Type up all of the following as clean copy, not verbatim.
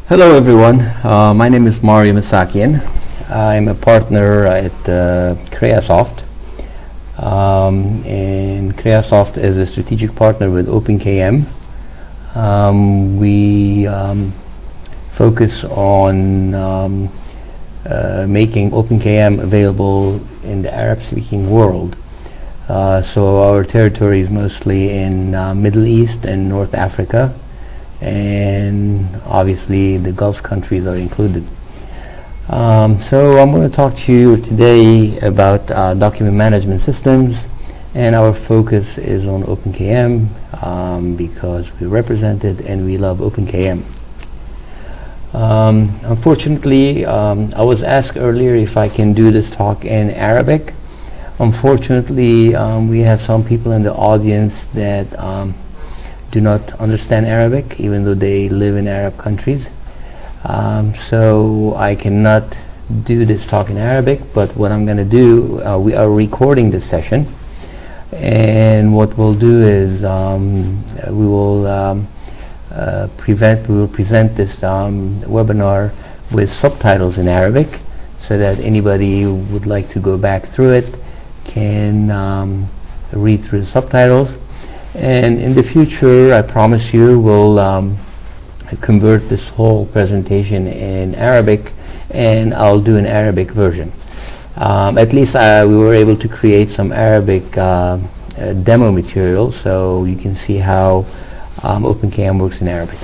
Hello everyone, my name is Mario Missakian. I'm a partner at Creasoft, and Creasoft is a strategic partner with OpenKM. We focus on making OpenKM available in the Arab-speaking world. So our territory is mostly in Middle East and North Africa, and obviously the Gulf countries are included. So I'm going to talk to you today about document management systems, and our focus is on OpenKM because we represent it and we love OpenKM. Unfortunately, I was asked earlier if I can do this talk in Arabic. Unfortunately, we have some people in the audience that do not understand Arabic, even though they live in Arab countries. So I cannot do this talk in Arabic, but what I'm going to do, we are recording this session, and what we'll do is we will present this webinar with subtitles in Arabic, so that anybody who would like to go back through it can read through the subtitles. And in the future, I promise you, we'll convert this whole presentation in Arabic, and I'll do an Arabic version. At least we were able to create some Arabic demo material, so you can see how OpenKM works in Arabic.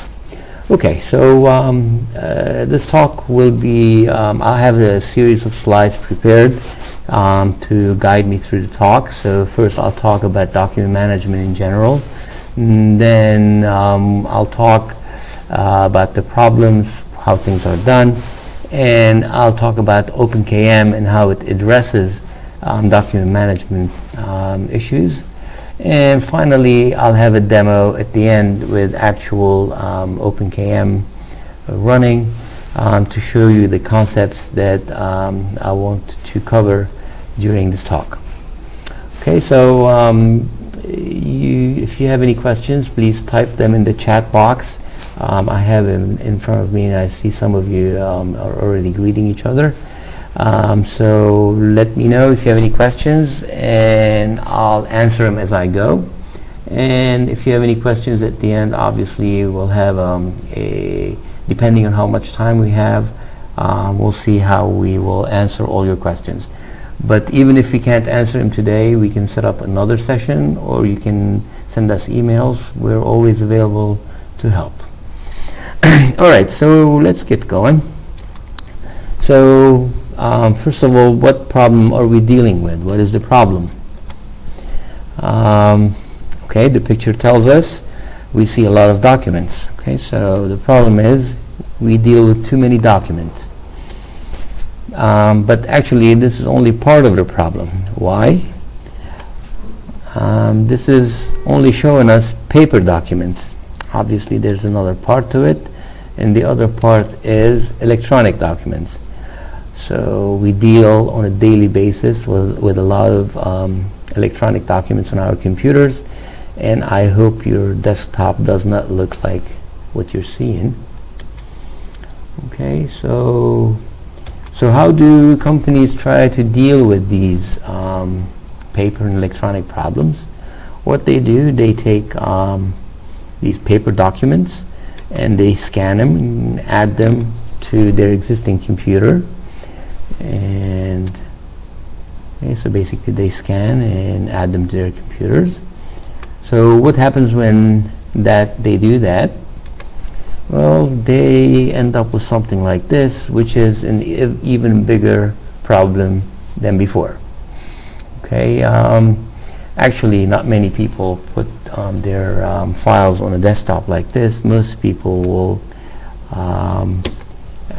Okay, so this talk will be, I'll have a series of slides prepared to guide me through the talk. So first I'll talk about document management in general, and then I'll talk about the problems, how things are done, and I'll talk about OpenKM and how it addresses document management issues. And finally, I'll have a demo at the end with actual OpenKM running to show you the concepts that I want to cover during this talk. Okay, so if you have any questions, please type them in the chat box. I have them in front of me, and I see some of you are already greeting each other. So let me know if you have any questions, and I'll answer them as I go. And if you have any questions at the end, obviously we'll have depending on how much time we have, we'll see how we will answer all your questions. But even if we can't answer them today, we can set up another session, or you can send us emails. We're always available to help. All right, so let's get going. So first of all, what problem are we dealing with? What is the problem? Okay, the picture tells us we see a lot of documents. Okay, so the problem is we deal with too many documents. But actually, this is only part of the problem. Why? This is only showing us paper documents. Obviously, there's another part to it, and the other part is electronic documents. So we deal on a daily basis with a lot of electronic documents on our computers, and I hope your desktop does not look like what you're seeing. Okay, so how do companies try to deal with these paper and electronic problems? What they do, they take these paper documents and they scan them and add them to their existing computer. And okay, so basically they scan and add them to their computers. So what happens when they do that? Well, they end up with something like this, which is an even bigger problem than before. Okay, actually not many people put their files on a desktop like this. Most people will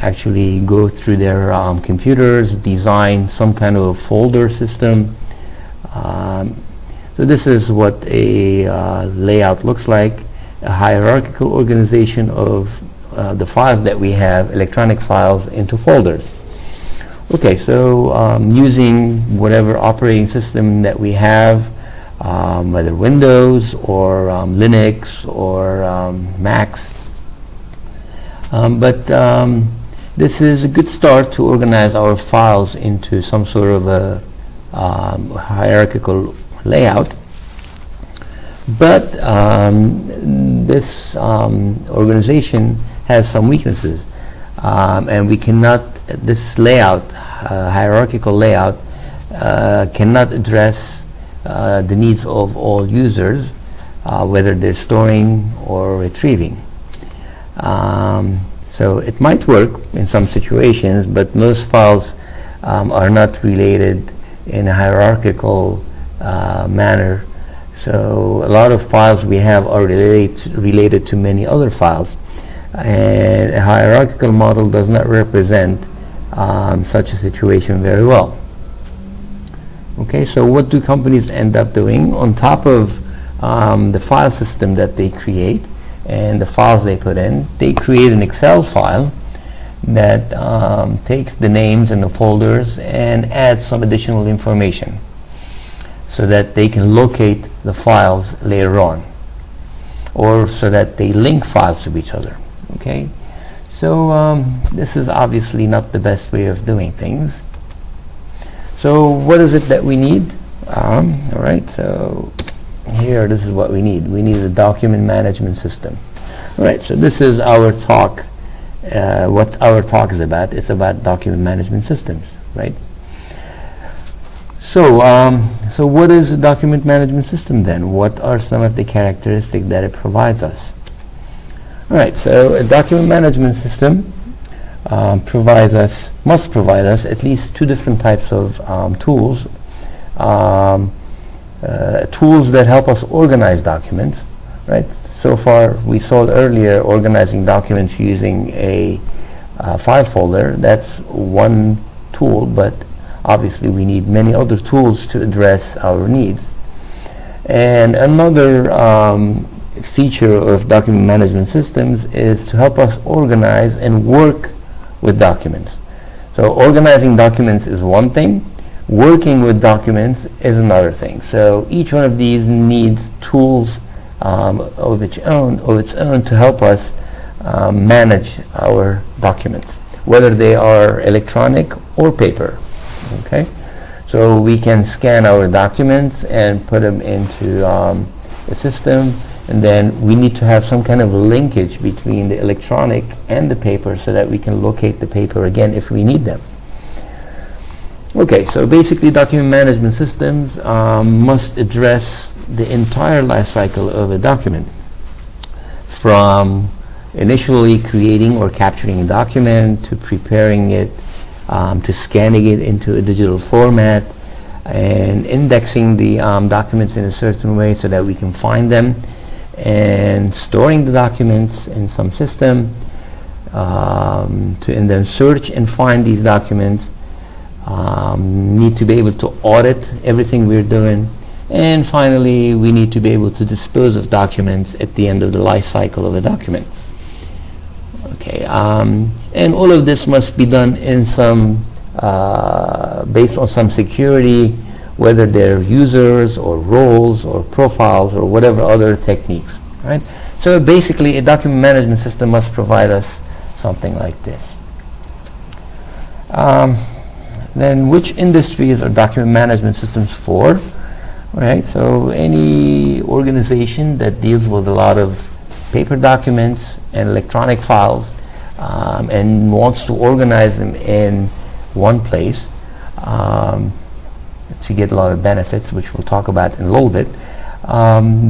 actually go through their computers, design some kind of a folder system. So this is what a layout looks like, a hierarchical organization of the files that we have, electronic files, into folders. Okay, so using whatever operating system that we have, whether Windows or Linux or Macs, But this is a good start to organize our files into some sort of a hierarchical layout. But this organization has some weaknesses, and we cannot, this layout, hierarchical layout, cannot address the needs of all users, whether they're storing or retrieving. So it might work in some situations, but most files are not related in a hierarchical manner. So a lot of files we have are related to many other files, and a hierarchical model does not represent such a situation very well. Okay, so what do companies end up doing? On top of the file system that they create and the files they put in, they create an Excel file that takes the names and the folders and adds some additional information so that they can locate the files later on, or so that they link files to each other. Okay, so this is obviously not the best way of doing things. So what is it that we need? All right, so here, this is what we need. We need a document management system. All right, so this is our talk. What our talk is about. It's about document management systems, right? So, so what is a document management system then? What are some of the characteristics that it provides us? All right, so a document management system must provide us at least two different types of tools. Tools that help us organize documents, right? So far, we saw earlier organizing documents using a file folder. That's one tool, but obviously we need many other tools to address our needs. And another feature of document management systems is to help us organize and work with documents. So organizing documents is one thing. Working with documents is another thing. So each one of these needs tools of its own to help us manage our documents, whether they are electronic or paper. Okay, so we can scan our documents and put them into a system, and then we need to have some kind of linkage between the electronic and the paper so that we can locate the paper again if we need them. Okay, so basically document management systems must address the entire life cycle of a document, from initially creating or capturing a document to preparing it, to scanning it into a digital format, and indexing the documents in a certain way so that we can find them, and storing the documents in some system, and then search and find these documents. Need to be able to audit everything we're doing, and finally we need to be able to dispose of documents at the end of the life cycle of a document. Okay, and all of this must be done in some based on some security, whether they're users or roles or profiles or whatever other techniques, right? So basically a document management system must provide us something like this. Then which industries are document management systems for? Right, so any organization that deals with a lot of paper documents and electronic files and wants to organize them in one place to get a lot of benefits, which we'll talk about in a little bit,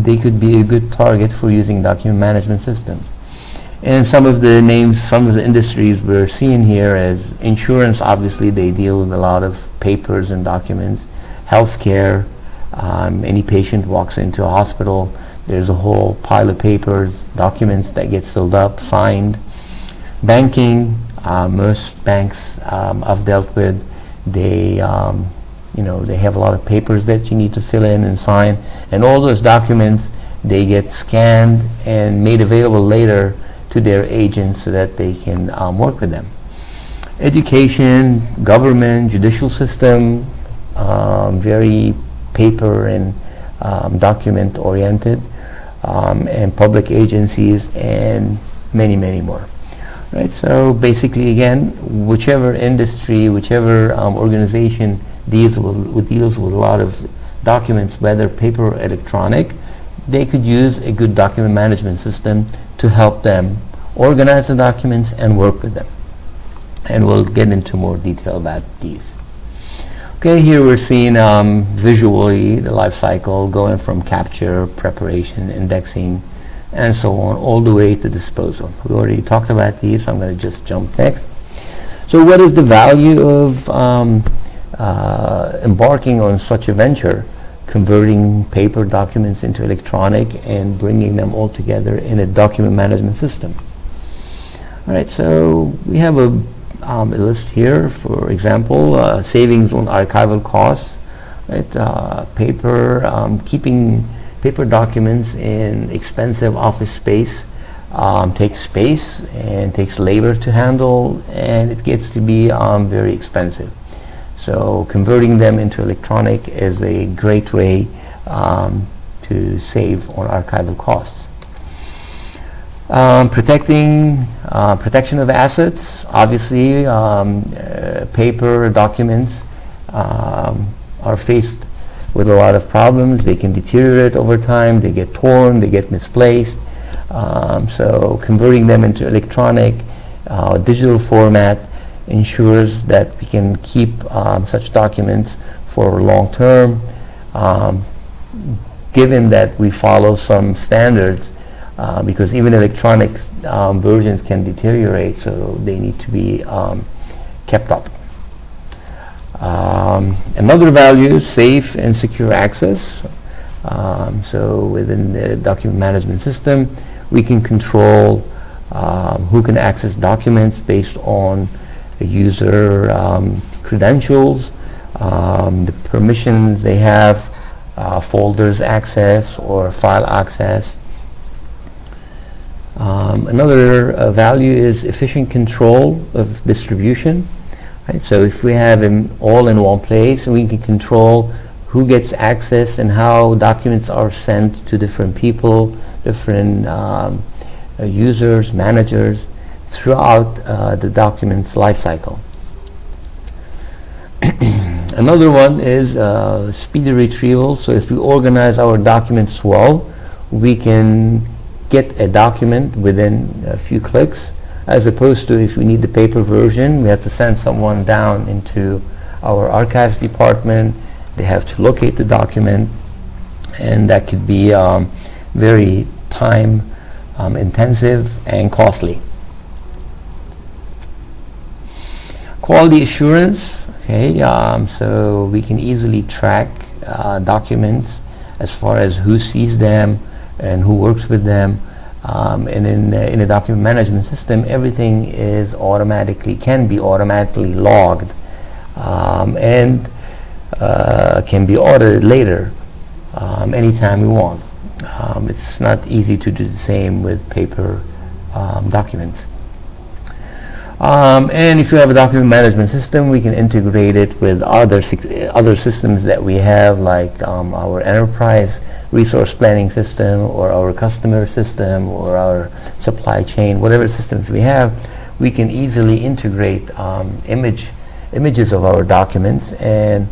they could be a good target for using document management systems. And some of the names, some of the industries we're seeing here as insurance, obviously they deal with a lot of papers and documents. Healthcare, any patient walks into a hospital, there's a whole pile of papers, documents that get filled up, signed. Banking, most banks I've dealt with, they they have a lot of papers that you need to fill in and sign, and all those documents, they get scanned and made available later to their agents so that they can work with them. Education, government, judicial system, very paper and document oriented, and public agencies, and many, many more. Right, so basically again, whichever industry, whichever organization deals with a lot of documents, whether paper or electronic, they could use a good document management system to help them organize the documents and work with them. And we'll get into more detail about these. Okay, here we're seeing visually the life cycle going from capture, preparation, indexing, and so on, all the way to disposal. We already talked about these, so I'm going to just jump next. So what is the value of embarking on such a venture, converting paper documents into electronic and bringing them all together in a document management system? All right, so we have a list here, for example, savings on archival costs, right? Keeping paper documents in expensive office space takes space and takes labor to handle, and it gets to be very expensive. So converting them into electronic is a great way to save on archival costs. Protection of assets. Obviously, paper documents are faced with a lot of problems. They can deteriorate over time, they get torn, they get misplaced. So converting them into electronic, digital format ensures that we can keep such documents for long term, given that we follow some standards, because even electronic versions can deteriorate, so they need to be kept up. Another value is safe and secure access. So within the document management system, we can control who can access documents based on the user credentials, the permissions they have, folders access or file access. Another value is efficient control of distribution. Right? So if we have them all in one place, we can control who gets access and how documents are sent to different people, different users, managers, throughout the document's lifecycle. Another one is speedy retrieval. So if we organize our documents well, we can get a document within a few clicks, as opposed to if we need the paper version, we have to send someone down into our archives department. They have to locate the document, and that could be very time intensive and costly. Quality assurance. Okay, so we can easily track documents as far as who sees them and who works with them. And in a document management system, everything is can be automatically logged and can be audited later anytime we want. It's not easy to do the same with paper documents. And if you have a document management system, we can integrate it with other systems that we have, like our enterprise resource planning system, or our customer system, or our supply chain. Whatever systems we have, we can easily integrate images of our documents, and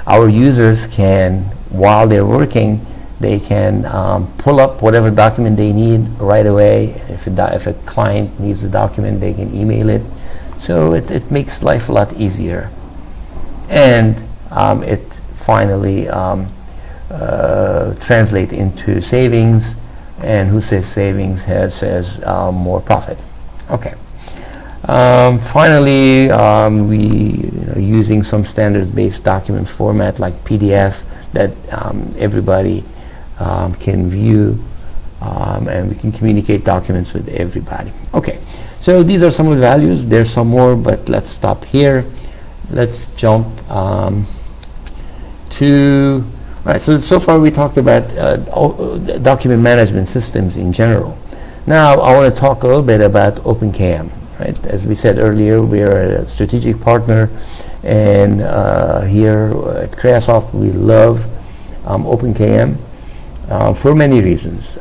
our users can, while they're working, they can pull up whatever document they need right away. If a client needs a document, they can email it. So it makes life a lot easier. And it finally translates into savings, and who says savings says more profit. Okay. Finally, using some standard-based documents format like PDF that everybody can view, and we can communicate documents with everybody. Okay, so these are some of the values. There's some more, but let's stop here. Let's jump to, all right, so far we talked about document management systems in general. Now I want to talk a little bit about OpenKM. Right? As we said earlier, we are a strategic partner, and here at Creasoft we love OpenKM for many reasons.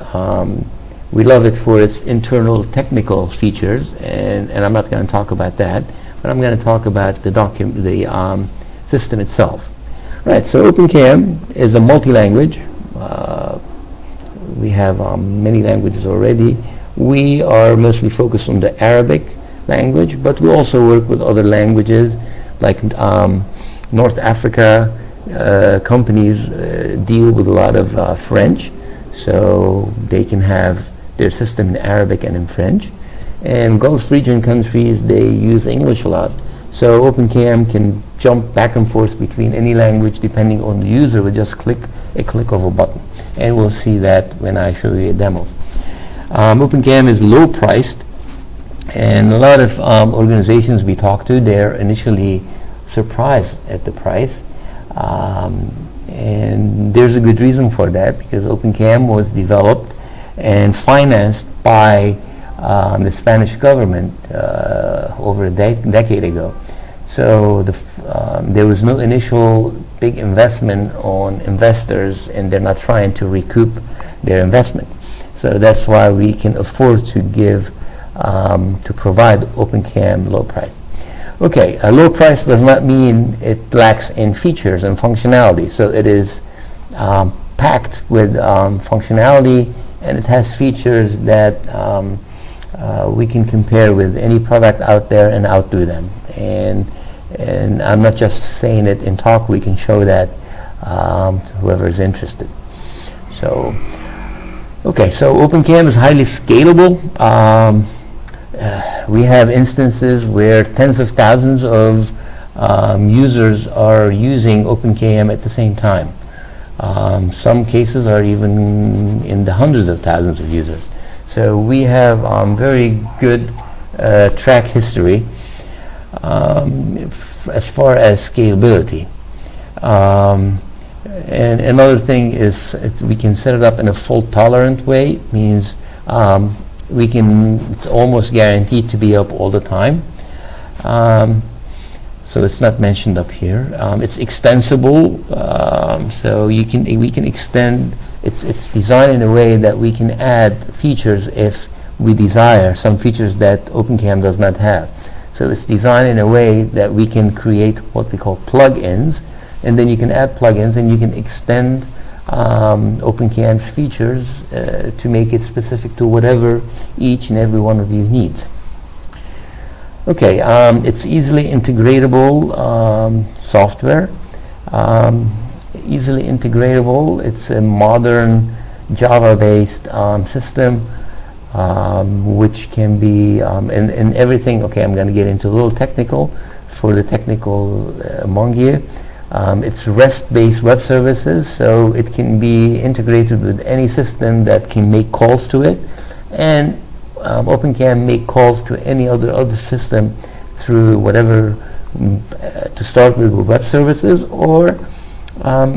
We love it for its internal technical features, and I'm not going to talk about that, but I'm going to talk about the system itself. Right, so OpenKM is a multi-language. We have many languages already. We are mostly focused on the Arabic language, but we also work with other languages like North Africa. Companies deal with a lot of French, so they can have their system in Arabic and in French. And Gulf region countries, they use English a lot. So OpenKM can jump back and forth between any language depending on the user with just a click of a button. And we'll see that when I show you a demo. OpenKM is low priced, and a lot of organizations we talk to, they're initially surprised at the price. And there's a good reason for that, because OpenKM was developed and financed by the Spanish government over a decade ago. So there was no initial big investment on investors, and they're not trying to recoup their investment. So that's why we can afford to provide OpenKM low price. Okay, a low price does not mean it lacks in features and functionality. So it is packed with functionality, and it has features that we can compare with any product out there and outdo them. And I'm not just saying it in talk, we can show that to whoever is interested. So, okay, so OpenKM is highly scalable. We have instances where tens of thousands of users are using OpenKM at the same time. Some cases are even in the hundreds of thousands of users. So we have very good track history as far as scalability. And another thing is we can set it up in a fault tolerant way. It means it's almost guaranteed to be up all the time. So it's not mentioned up here. It's extensible, so we can extend. It's designed in a way that we can add features if we desire, some features that OpenKM does not have. So it's designed in a way that we can create what we call plugins, and then you can add plugins and you can extend OpenKM's features to make it specific to whatever each and every one of you needs. Okay, it's easily integratable software. Easily integratable. It's a modern Java-based system, which can be in everything. Okay, I'm going to get into a little technical for the technical among you. It's REST-based web services, so it can be integrated with any system that can make calls to it, and OpenKM make calls to any other system through whatever, to start with web services, or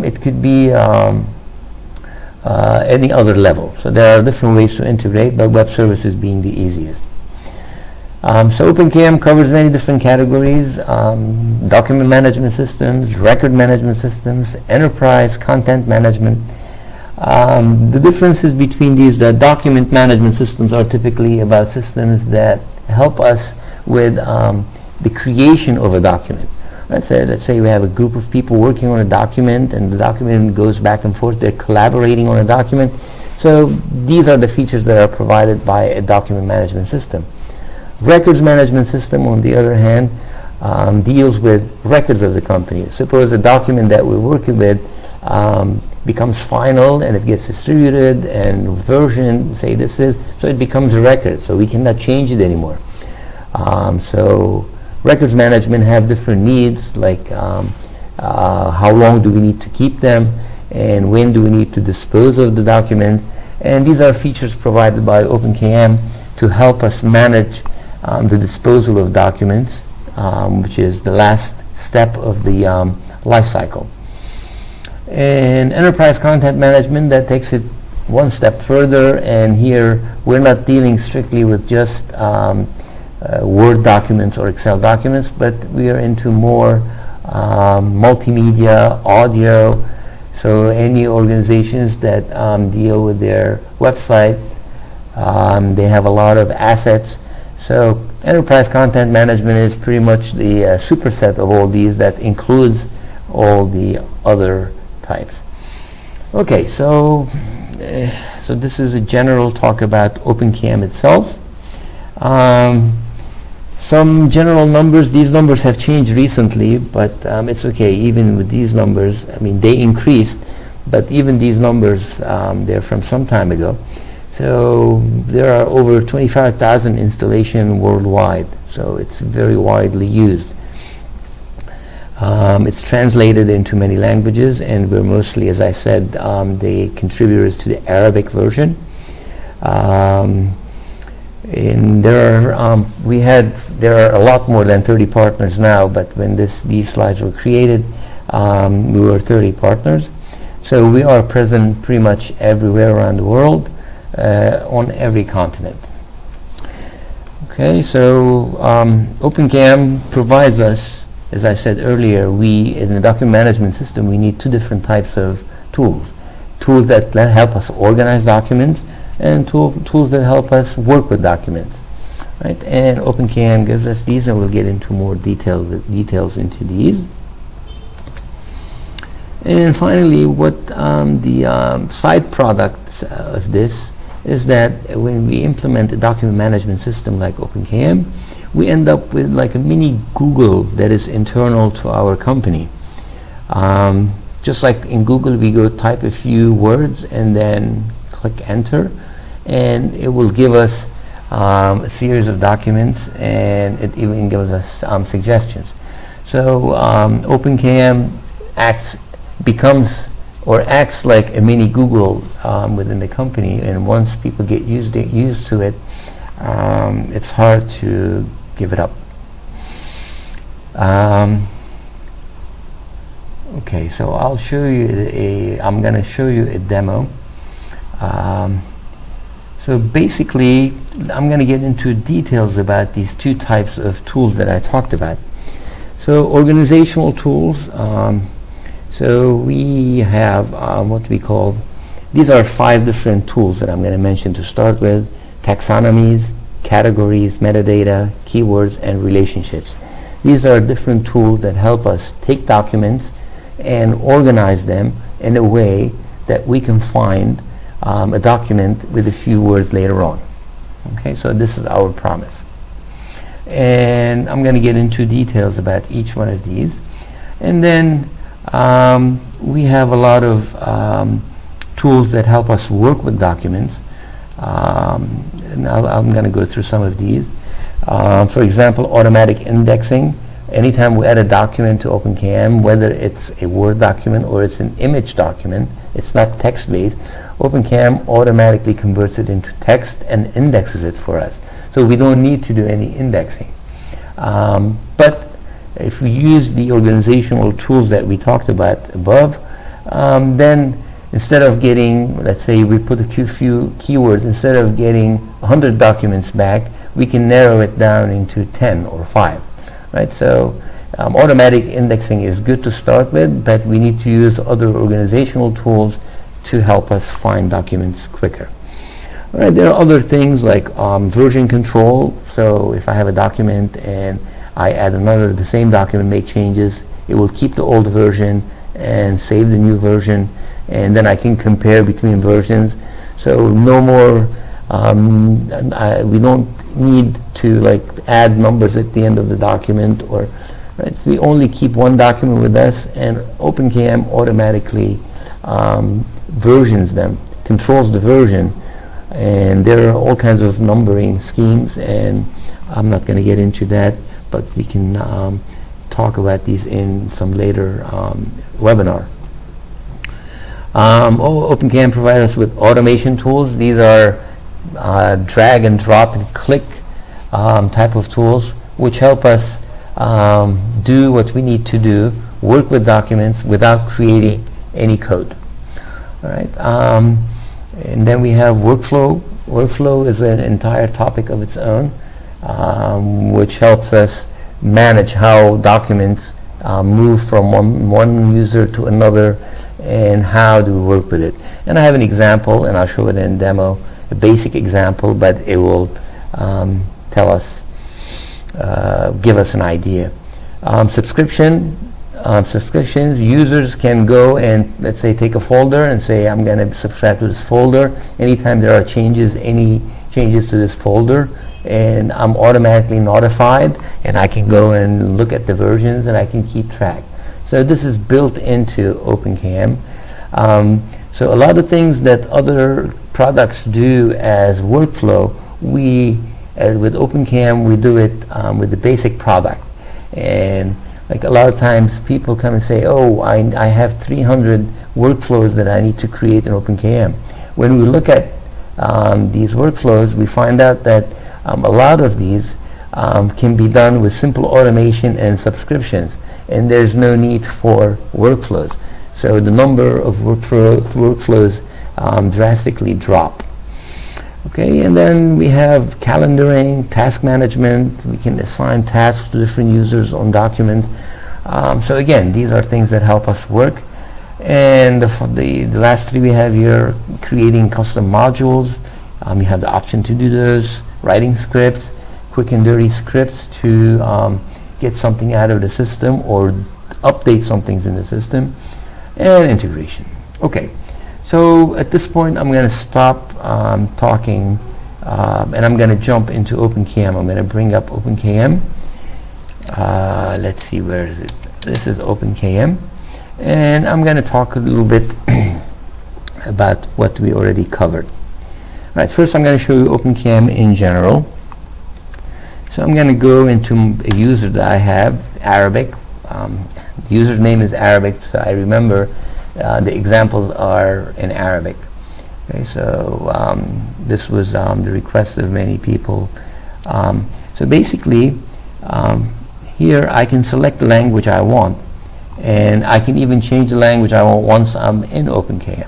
it could be any other level. So there are different ways to integrate, but web services being the easiest. So OpenKM covers many different categories: document management systems, record management systems, enterprise content management. The differences between these document management systems are typically about systems that help us with the creation of a document. Let's say we have a group of people working on a document, and the document goes back and forth. They're collaborating on a document. So these are the features that are provided by a document management system. Records management system, on the other hand, deals with records of the company. Suppose a document that we're working with becomes final, and it gets distributed and versioned, say this is, so it becomes a record, so we cannot change it anymore. So records management have different needs, like how long do we need to keep them, and when do we need to dispose of the documents. And these are features provided by OpenKM to help us manage the disposal of documents, which is the last step of the life cycle. And enterprise content management, that takes it one step further, and here we're not dealing strictly with just Word documents or Excel documents, but we are into more multimedia, audio. So any organizations that deal with their website They have a lot of assets. So enterprise content management is pretty much the superset of all these that includes all the other types. Okay, so this is a general talk about OpenKM itself. Some general numbers, these numbers have changed recently, but it's okay. Even with these numbers, I mean, they increased, but even these numbers, they're from some time ago. So there are over 25,000 installations worldwide, so it's very widely used. It's translated into many languages, and we're mostly, as I said, the contributors to the Arabic version. And there are a lot more than 30 partners now, but when these slides were created, we were 30 partners. So we are present pretty much everywhere around the world, on every continent. Okay, so OpenKM provides us, as I said earlier, in the document management system, we need two different types of tools. Tools that help us organize documents, and tools that help us work with documents, right? And OpenKM gives us these, and we'll get into more details into these. And finally, what the side products of this is that when we implement a document management system like OpenKM, we end up with like a mini Google that is internal to our company. Just like in Google, we go type a few words and then click enter, and it will give us a series of documents, and it even gives us suggestions. So OpenKM acts like a mini Google within the company, and once people get used to it, it's hard to give it up. Okay, so I'm going to show you a demo. So basically, I'm going to get into details about these two types of tools that I talked about. So organizational tools. So we have what we call, these are 5 different tools that I'm going to mention to start with: taxonomies, categories, metadata, keywords, and relationships. These are different tools that help us take documents and organize them in a way that we can find a document with a few words later on. Okay, so this is our promise. And I'm going to get into details about each one of these. And then we have a lot of tools that help us work with documents. And I'm going to go through some of these. For example, automatic indexing. Anytime we add a document to OpenKM, whether it's a Word document or it's an image document, it's not text-based, OpenKM automatically converts it into text and indexes it for us. So we don't need to do any indexing. But if we use the organizational tools that we talked about above, then instead of getting, let's say we put a few keywords, instead of getting 100 documents back, we can narrow it down into 10 or 5. Right, so automatic indexing is good to start with, but we need to use other organizational tools to help us find documents quicker. All right, there are other things like version control. So if I have a document and I add the same document, make changes, it will keep the old version and save the new version, and then I can compare between versions. So no more, we don't need to add numbers at the end of the document, or right, we only keep one document with us, and OpenKM automatically versions them, controls the version, and there are all kinds of numbering schemes, and I'm not going to get into that, but we can talk about these in some later webinar. OpenKM provides us with automation tools. These are drag and drop and click type of tools, which help us do what we need to do, work with documents without creating any code. All right, and then we have workflow. Workflow is an entire topic of its own, which helps us manage how documents move from one user to another, and how do we work with it. And I have an example, and I'll show it in demo, a basic example, but it will tell us, give us an idea. Subscriptions, users can go and, let's say, take a folder and say, I'm going to subscribe to this folder. Anytime there are any changes to this folder, and I'm automatically notified, and I can go and look at the versions, and I can keep track. So this is built into OpenKM. So a lot of things that other products do as workflow, with OpenKM, we do it with the basic product. And like a lot of times people come and say, oh, I have 300 workflows that I need to create in OpenKM. When we look at these workflows, we find out that a lot of these can be done with simple automation and subscriptions, and there's no need for workflows. So the number of workflows drastically drop. Okay, and then we have calendaring, task management. We can assign tasks to different users on documents. So again, these are things that help us work. And the last three we have here, creating custom modules. You have the option to do those, writing scripts, quick and dirty scripts to get something out of the system or update some things in the system, and integration. Okay, so at this point I'm going to stop talking and I'm going to jump into OpenKM. I'm going to bring up OpenKM. Let's see, where is it? This is OpenKM. And I'm going to talk a little bit about what we already covered. Right, first I'm going to show you OpenKM in general. So I'm going to go into a user that I have, Arabic. The user's name is Arabic, so I remember the examples are in Arabic. Okay, so this was the request of many people. So basically, here I can select the language I want, and I can even change the language I want once I'm in OpenKM.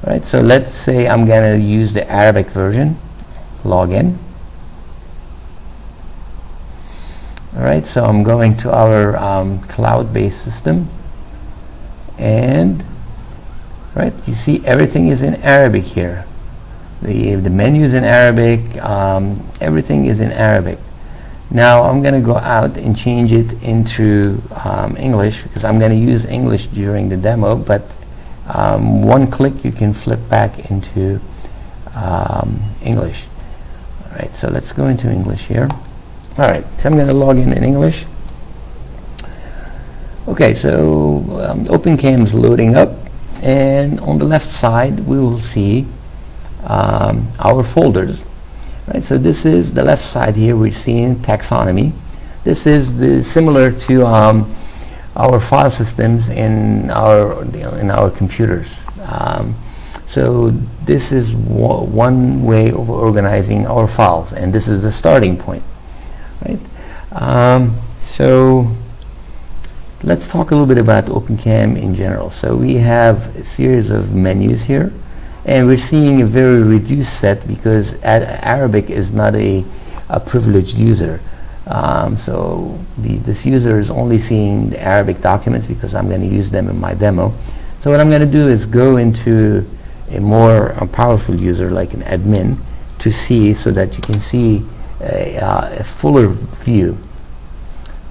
Right, so let's say I'm going to use the Arabic version, log in. All right, so I'm going to our cloud-based system, and right, you see everything is in Arabic here. The menu is in Arabic, everything is in Arabic. Now I'm going to go out and change it into English, because I'm going to use English during the demo, but one click you can flip back into English. All right, so let's go into English here. All right, so I'm going to log in English. Okay, so OpenKM is loading up, and on the left side we will see our folders. Right, so this is the left side here. We're seeing taxonomy. This is similar to our file systems in our computers. So this is one way of organizing our files, and this is the starting point. Right? So let's talk a little bit about OpenKM in general. So we have a series of menus here, and we're seeing a very reduced set because Arabic is not a privileged user. So this user is only seeing the Arabic documents because I'm going to use them in my demo. So what I'm going to do is go into a more powerful user like an admin to see, so that you can see a fuller view.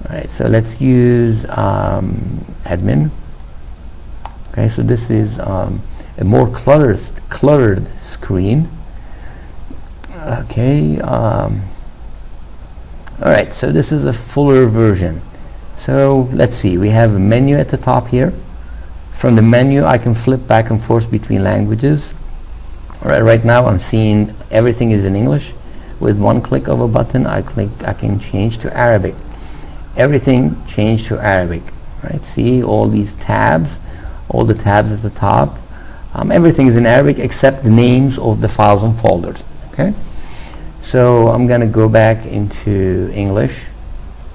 All right, so let's use admin. Okay, so this is a more cluttered screen. Okay, all right, so this is a fuller version. So let's see, we have a menu at the top here. From the menu I can flip back and forth between languages. All right, right now I'm seeing everything is in English. With one click of a button I can change to Arabic. Everything changed to Arabic. Right, see all these tabs, all the tabs at the top. Everything is in Arabic except the names of the files and folders. Okay, so I'm going to go back into English,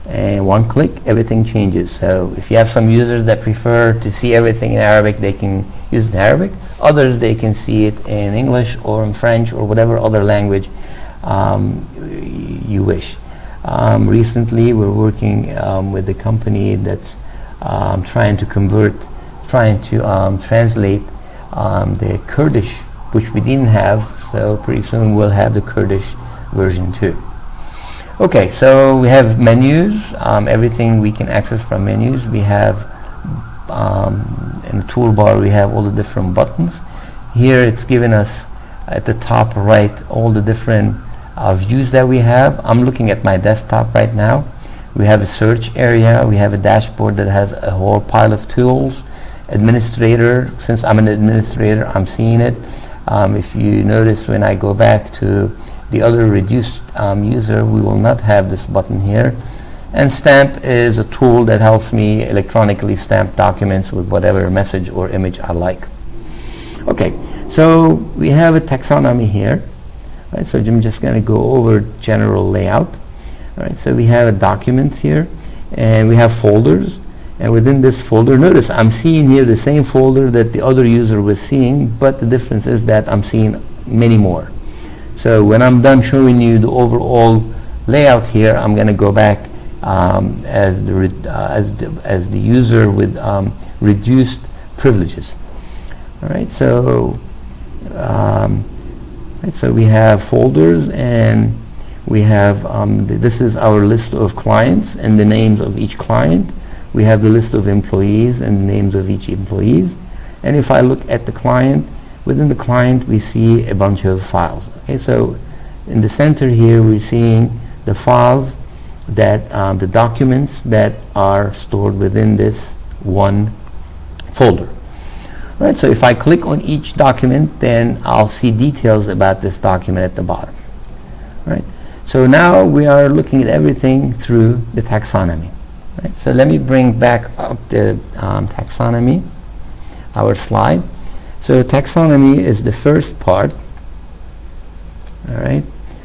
and one click, everything changes. So if you have some users that prefer to see everything in Arabic, they can use it in Arabic. Others, they can see it in English or in French or whatever other language you wish. Recently, we're working with a company that's trying to translate the Kurdish which we didn't have, so pretty soon we'll have the Kurdish version too. Okay, so we have menus, everything we can access from menus. We have in the toolbar we have all the different buttons. Here it's given us at the top right all the different views that we have. I'm looking at my desktop right now. We have a search area, we have a dashboard that has a whole pile of tools. Administrator, since I'm an administrator, I'm seeing it. If you notice, when I go back to the other reduced user, we will not have this button here. And stamp is a tool that helps me electronically stamp documents with whatever message or image I like. Okay, so we have a taxonomy here. Right, so I'm just going to go over general layout. All right, so we have documents here, and we have folders. And within this folder, notice I'm seeing here the same folder that the other user was seeing, but the difference is that I'm seeing many more. So when I'm done showing you the overall layout here, I'm going to go back as the user with reduced privileges. All right, so so we have folders, and we have this is our list of clients and the names of each client. We have the list of employees and the names of each employees. And if I look at the client, within the client we see a bunch of files. Okay, so in the center here we're seeing the files that the documents that are stored within this one folder. Right, so if I click on each document, then I'll see details about this document at the bottom. Right, so now we are looking at everything through the taxonomy. Right, so let me bring back up the taxonomy, our slide. So taxonomy is the first part. All right,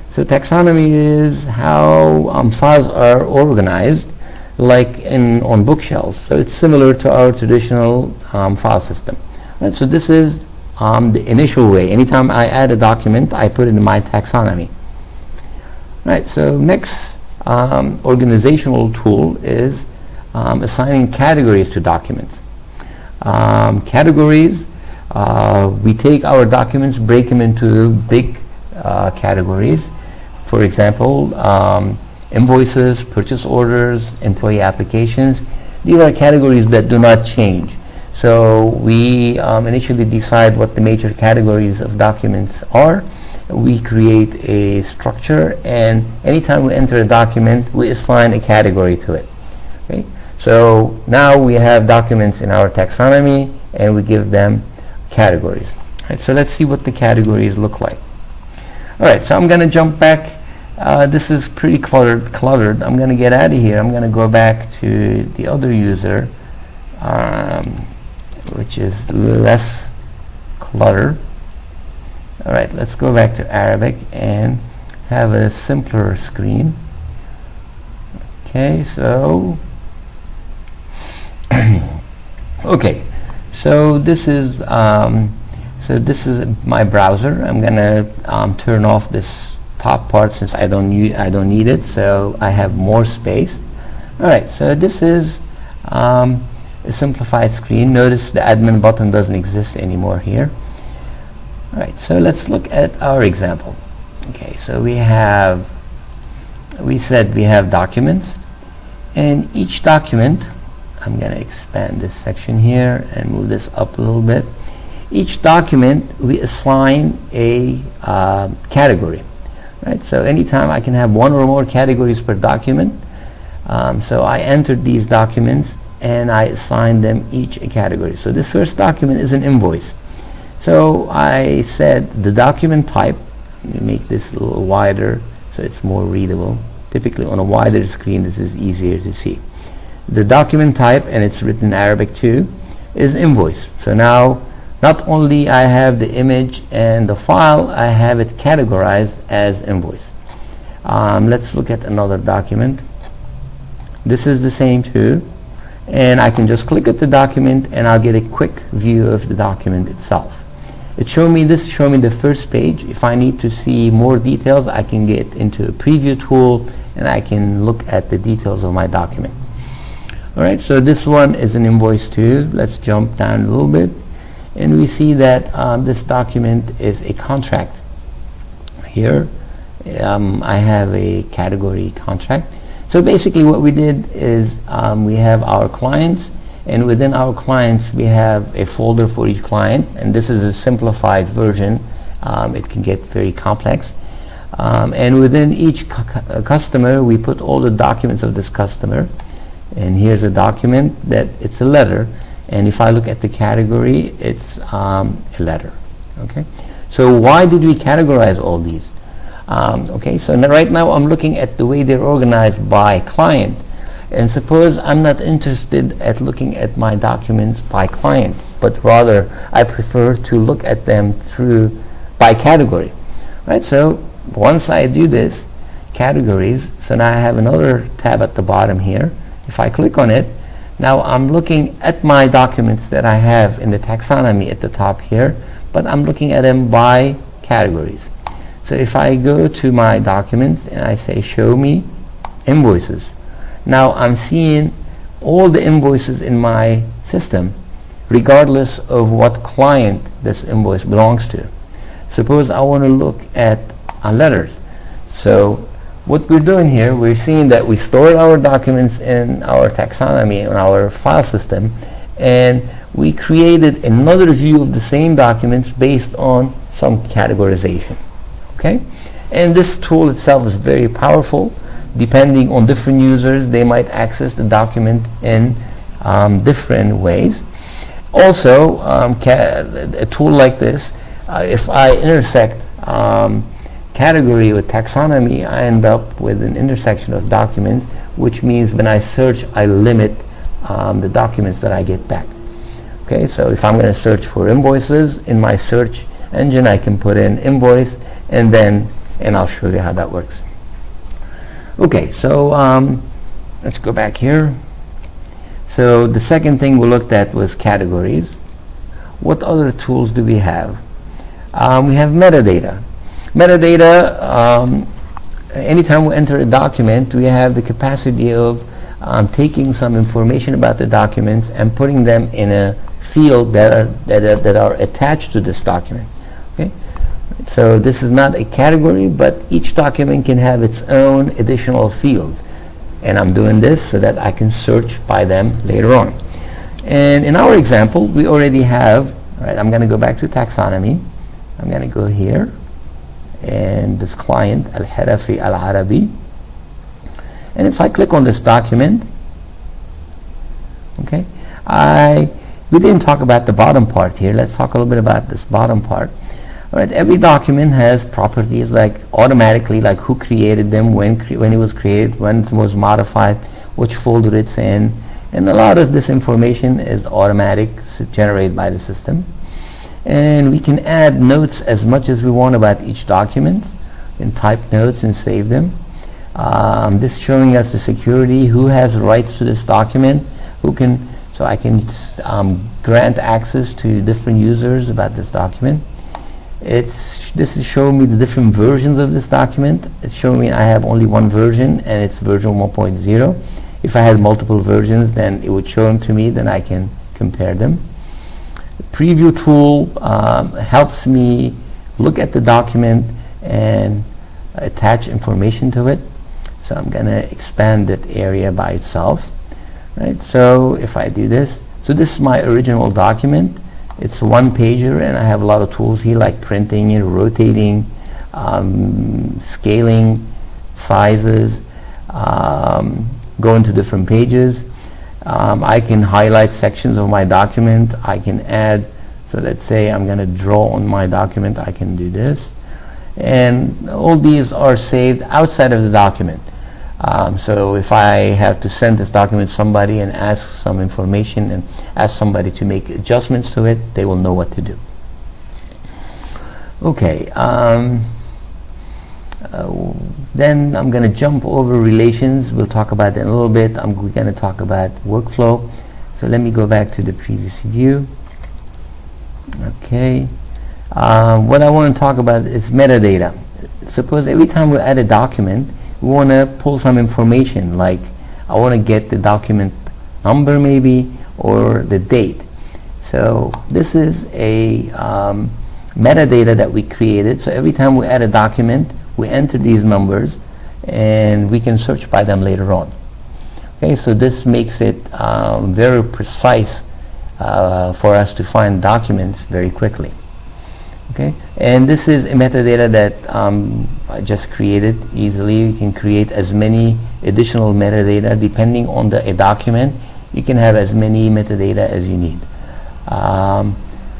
so taxonomy is how files are organized, like on bookshelves. So it's similar to our traditional file system. Right, so this is the initial way. Anytime I add a document, I put it in my taxonomy. Right, so next organizational tool is assigning categories to documents. Categories, we take our documents, break them into big categories. For example, invoices, purchase orders, employee applications. These are categories that do not change. So we initially decide what the major categories of documents are. We create a structure, and anytime we enter a document, we assign a category to it. Okay? So now we have documents in our taxonomy, and we give them categories. Right, so let's see what the categories look like. All right, so I'm going to jump back. This is pretty cluttered. I'm going to get out of here. I'm going to go back to the other user, which is less clutter. All right, let's go back to Arabic and have a simpler screen. Okay, so okay, so this is my browser. I'm gonna turn off this top part since I don't need it, so I have more space. All right, so this is a simplified screen. Notice the admin button doesn't exist anymore here. All right, so let's look at our example. Okay, so we said we have documents, and each document, I'm going to expand this section here and move this up a little bit. Each document we assign a category. Right, so anytime I can have one or more categories per document. So I entered these documents and I assigned them each a category. So this first document is an invoice. So I said the document type, let me make this a little wider so it's more readable. Typically on a wider screen this is easier to see. The document type, and it's written in Arabic too, is invoice. So now not only I have the image and the file, I have it categorized as invoice. Let's look at another document. This is the same too, and I can just click at the document and I'll get a quick view of the document itself. It showed me the first page. If I need to see more details, I can get into a preview tool and I can look at the details of my document. All right, so this one is an invoice too. Let's jump down a little bit. and we see that this document is a contract. Here I have a category contract. So basically what we did is we have our clients, and within our clients we have a folder for each client, and this is a simplified version. It can get very complex. And within each customer we put all the documents of this customer, and here's a document that it's a letter, and if I look at the category, it's a letter. Okay, so why did we categorize all these? Okay, so right now I'm looking at the way they're organized by client, and suppose I'm not interested at looking at my documents by client, but rather I prefer to look at them through by category, right? So once I do this, categories, so now I have another tab at the bottom here. If I click on it, now I'm looking at my documents that I have in the taxonomy at the top here, but I'm looking at them by categories. So if I go to my documents and I say show me invoices, now I'm seeing all the invoices in my system regardless of what client this invoice belongs to. Suppose I want to look at letters. So what we're doing here, we're seeing that we store our documents in our taxonomy, in our file system, and we created another view of the same documents based on some categorization. Okay? And this tool itself is very powerful. Depending on different users, they might access the document in different ways. Also, a tool like this, if I intersect category with taxonomy, I end up with an intersection of documents, which means when I search, I limit the documents that I get back. Okay, so if I'm going to search for invoices in my search engine, I can put in invoice, and I'll show you how that works. Okay, so let's go back here. So the second thing we looked at was categories. What other tools do we have? We have metadata. Metadata, anytime we enter a document, we have the capacity of taking some information about the documents and putting them in a field that are attached to this document. Okay? So this is not a category, but each document can have its own additional fields. And I'm doing this so that I can search by them later on. And in our example, we already have, right, I'm going to go back to taxonomy. I'm going to go here, and this client, Al-Harafi Al-Arabi. And if I click on this document, okay, we didn't talk about the bottom part here. Let's talk a little bit about this bottom part. All right, every document has properties like automatically, like who created them, when it was created, when it was modified, which folder it's in, and a lot of this information is automatic, generated by the system. And we can add notes as much as we want about each document, and type notes and save them. This showing us the security, who has rights to this document, so I can grant access to different users about this document. This is showing me the different versions of this document. It's showing me I have only one version, and it's version 1.0. If I had multiple versions, then it would show them to me, then I can compare them. The preview tool helps me look at the document and attach information to it. So I'm going to expand that area by itself. Right? So if I do this, so this is my original document. It's one pager, and I have a lot of tools here like printing it, rotating, scaling, sizes, going to different pages. I can highlight sections of my document. I can add, so let's say I'm going to draw on my document, I can do this. And all these are saved outside of the document. So if I have to send this document to somebody and ask some information and ask somebody to make adjustments to it, they will know what to do. Okay, then I'm going to jump over relations. We'll talk about that in a little bit. We're going to talk about workflow. So let me go back to the previous view. Okay, what I want to talk about is metadata. Suppose every time we add a document, we want to pull some information, like I want to get the document number maybe, or the date. So this is a metadata that we created. So every time we add a document, we enter these numbers and we can search by them later on. Okay, so this makes it very precise for us to find documents very quickly. Okay, and this is a metadata that I just created easily. You can create as many additional metadata depending on a document. You can have as many metadata as you need.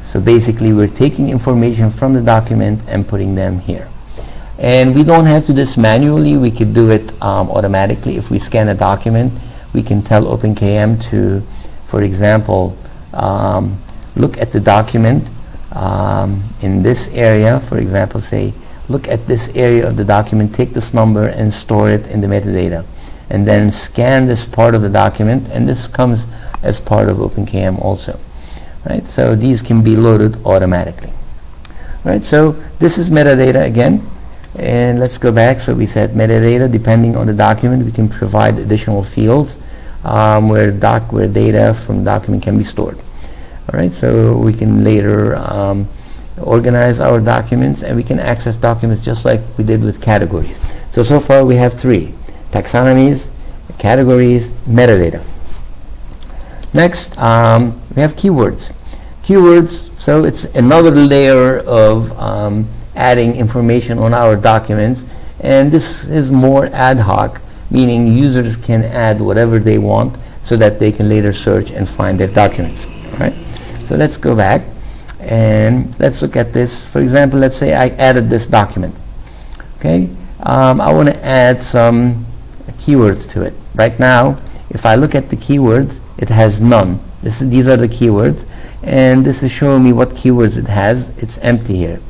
So basically we're taking information from the document and putting them here. And we don't have to do this manually. We could do it automatically. If we scan a document, we can tell OpenKM to, for example, look at the document in this area. For example, say, look at this area of the document, take this number and store it in the metadata. And then scan this part of the document, and this comes as part of OpenKM also. Right? So these can be loaded automatically. Right? So this is metadata again. And let's go back. So we said metadata, depending on the document, we can provide additional fields where data from the document can be stored. All right, so we can later organize our documents, and we can access documents just like we did with categories. So far we have 3: taxonomies, categories, metadata. Next, we have keywords. Keywords, so it's another layer of adding information on our documents, and this is more ad hoc, meaning users can add whatever they want so that they can later search and find their documents. All right? So let's go back and let's look at this. For example, let's say I added this document. Okay, I want to add some keywords to it. Right now, if I look at the keywords, it has none. These are the keywords, and this is showing me what keywords it has. It's empty here.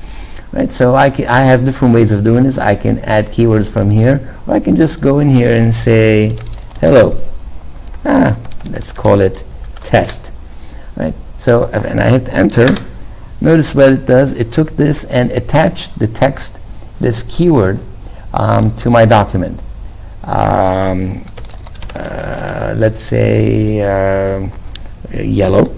Right, so I have different ways of doing this. I can add keywords from here, or I can just go in here and say hello. Let's call it test. Right, so and I hit enter. Notice what it does. It took this and attached the text, this keyword, to my document. Let's say yellow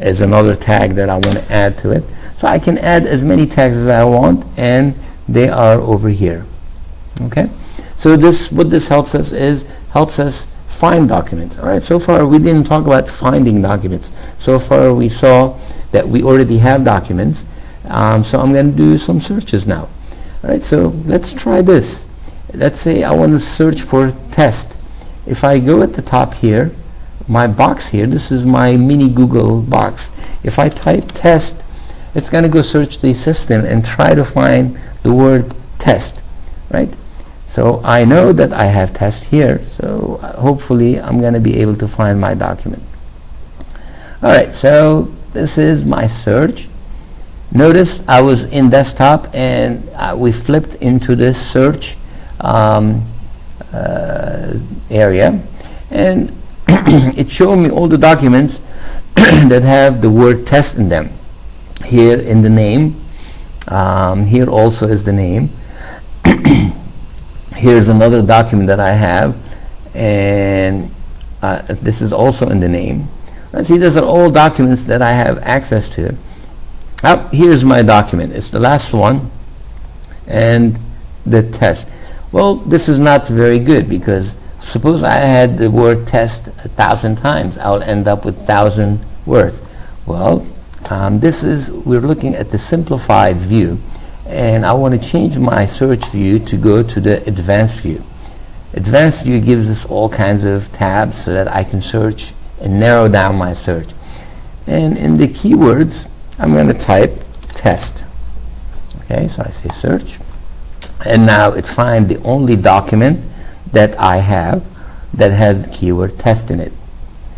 is another tag that I want to add to it. So I can add as many tags as I want, and they are over here. Okay, so what this helps us is helps us find documents. All right, so far we didn't talk about finding documents. So far we saw that we already have documents. So I'm going to do some searches now. All right, so let's try this. Let's say I want to search for test. If I go at the top here, my box here, this is my mini Google box. If I type test, it's going to go search the system and try to find the word test, right? So I know that I have test here, so hopefully I'm going to be able to find my document. All right, so this is my search. Notice I was in desktop, and we flipped into this search area, and it showed me all the documents that have the word test in them. Here in the name, here also is the name. Here's another document that I have, and this is also in the name. Let's see, these are all documents that I have access to. Here's my document. It's the last one, and the test. Well, this is not very good, because suppose I had the word test 1,000 times. I'll end up with 1,000 words. Well, we're looking at the simplified view, and I want to change my search view to go to the advanced view. Advanced view gives us all kinds of tabs so that I can search and narrow down my search. And in the keywords, I'm going to type test. Okay, so I say search, and now it finds the only document that I have that has the keyword test in it.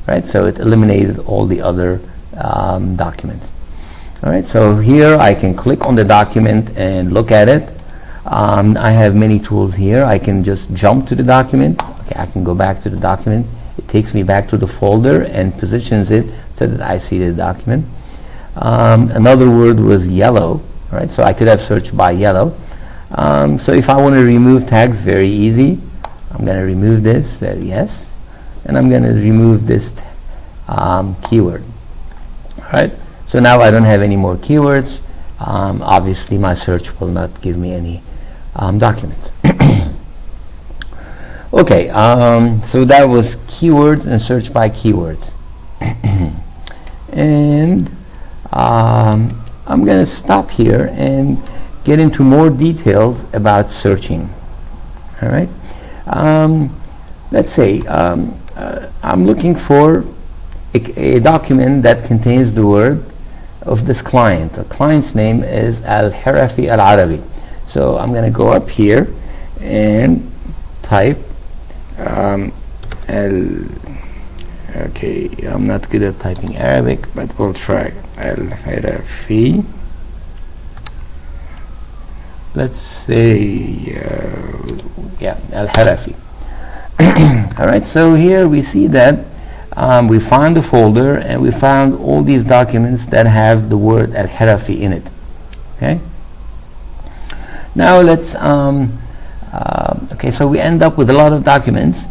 Right, so it eliminated all the other documents. All right, so here I can click on the document and look at it. I have many tools here. I can just jump to the document. Okay, I can go back to the document. It takes me back to the folder and positions it so that I see the document. Another word was yellow. All right, so I could have searched by yellow. So if I want to remove tags, very easy. I'm going to remove this, yes, and I'm going to remove this keyword. right? So now I don't have any more keywords. Obviously my search will not give me any documents. Okay, so that was keywords and search by keywords. And I'm going to stop here and get into more details about searching. All right. Let's say I'm looking for a document that contains the word of this client. The client's name is Al-Harafi Al-Arabi. So I'm going to go up here and type okay, I'm not good at typing Arabic, but we'll try Al-Harafi. Let's say yeah, Al-Harafi. All right, so here we see that we found the folder and we found all these documents that have the word Al-Harafi in it. Okay, now let's okay, so we end up with a lot of documents,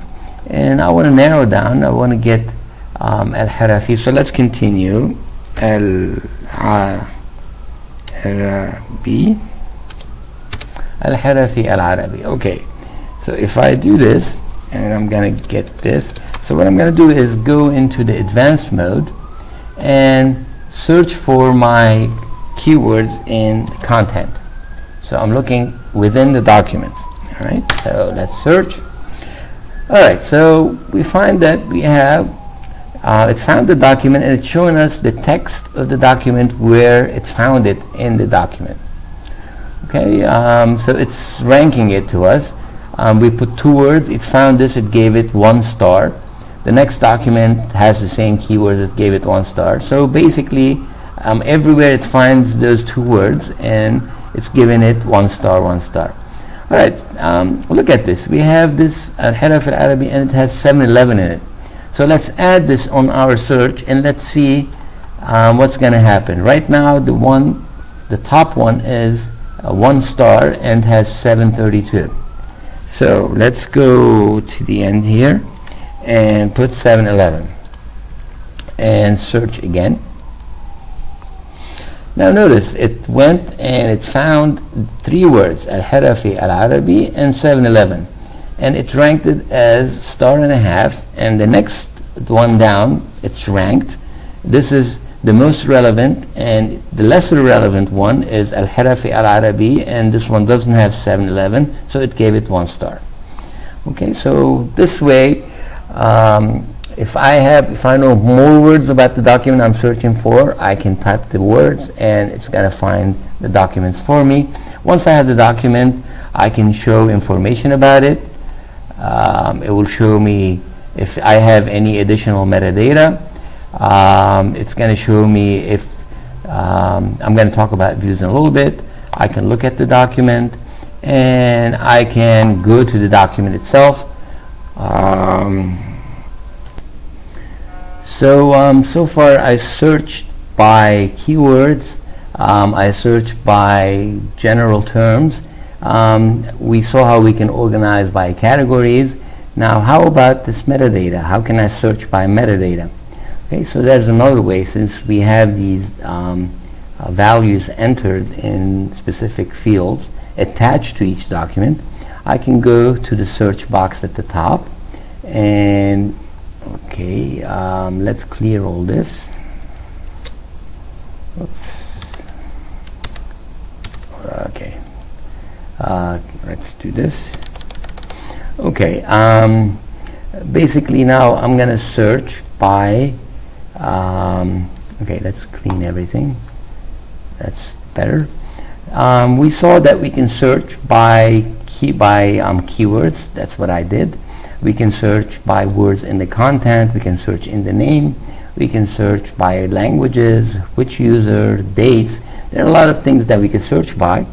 and I want to narrow down. I want to get Al-Harafi. So let's continue. Al-Arabi. Al-Harafi Al-Arabi. Okay, so if I do this, and I'm going to get this. So what I'm going to do is go into the advanced mode and search for my keywords in the content. So I'm looking within the documents. All right, so let's search. All right, so we find that we have it found the document, and it's showing us the text of the document where it found it in the document. Okay, so it's ranking it to us. We put 2 words, it found this, it gave it 1 star. The next document has the same keywords, it gave it 1 star. So basically, everywhere it finds those 2 words, and it's giving it 1 star, 1 star. All right, look at this. We have this Al-Harafi Al-Arabi, and it has 7-Eleven in it. So let's add this on our search, and let's see what's going to happen. Right now, the top one is 1 star and has 732. So let's go to the end here and put 7-Eleven and search again. Now notice it went and it found 3 words, Al-Harafi Al-Arabi and 7-Eleven, and it ranked it as 1.5 star, and the next one down it's ranked. This is the most relevant, and the lesser relevant one is Al-Harafi Al-Arabi, and this one doesn't have 7-Eleven, so it gave it 1 star. Okay, so this way if I know more words about the document I'm searching for, I can type the words and it's going to find the documents for me. Once I have the document, I can show information about it. It will show me if I have any additional metadata. It's going to show me if I'm going to talk about views in a little bit. I can look at the document and I can go to the document itself. So far I searched by keywords, I searched by general terms. We saw how we can organize by categories. Now how about this metadata? How can I search by metadata? Okay, so there's another way. Since we have these values entered in specific fields attached to each document, I can go to the search box at the top and okay, let's clear all this. Oops. Okay, let's do this. Okay, basically now I'm going to search by okay, let's clean everything. That's better. We saw that we can search by keywords. That's what I did. We can search by words in the content. We can search in the name. We can search by languages, which user, dates. There are a lot of things that we can search by.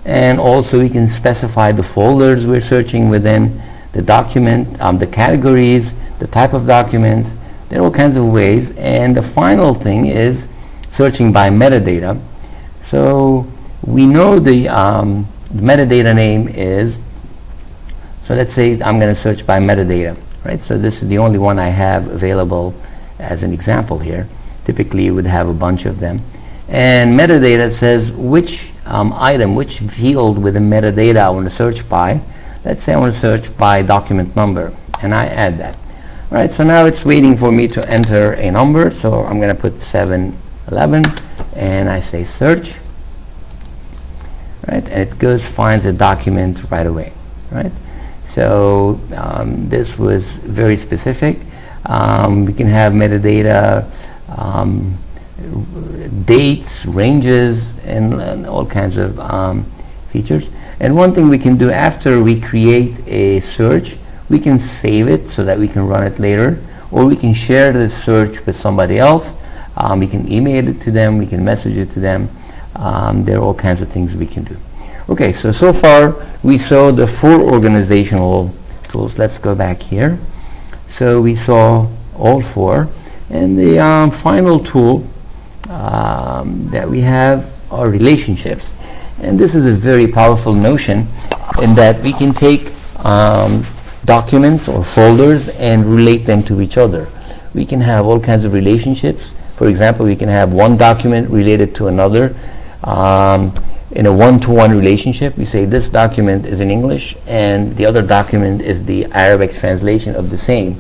And also we can specify the folders we're searching within, the document, the categories, the type of documents. There are all kinds of ways. And the final thing is searching by metadata. So we know the metadata name is, so let's say I'm going to search by metadata, right? So this is the only one I have available as an example here. Typically you would have a bunch of them. And metadata says which item, which field within metadata I want to search by. Let's say I want to search by document number, and I add that. All right, so now it's waiting for me to enter a number, so I'm going to put 711, and I say search. Right, and it goes finds a document right away. Right, so this was very specific. We can have metadata, dates, ranges, and all kinds of features. And one thing we can do after we create a search, we can save it so that we can run it later, or we can share the search with somebody else. We can email it to them, we can message it to them. There are all kinds of things we can do. Okay, so far we saw the 4 organizational tools. Let's go back here. So we saw all 4, and the final tool that we have are relationships. And this is a very powerful notion in that we can take documents or folders and relate them to each other. We can have all kinds of relationships. For example, we can have one document related to another in a one-to-one relationship. We say this document is in English and the other document is the Arabic translation of the same.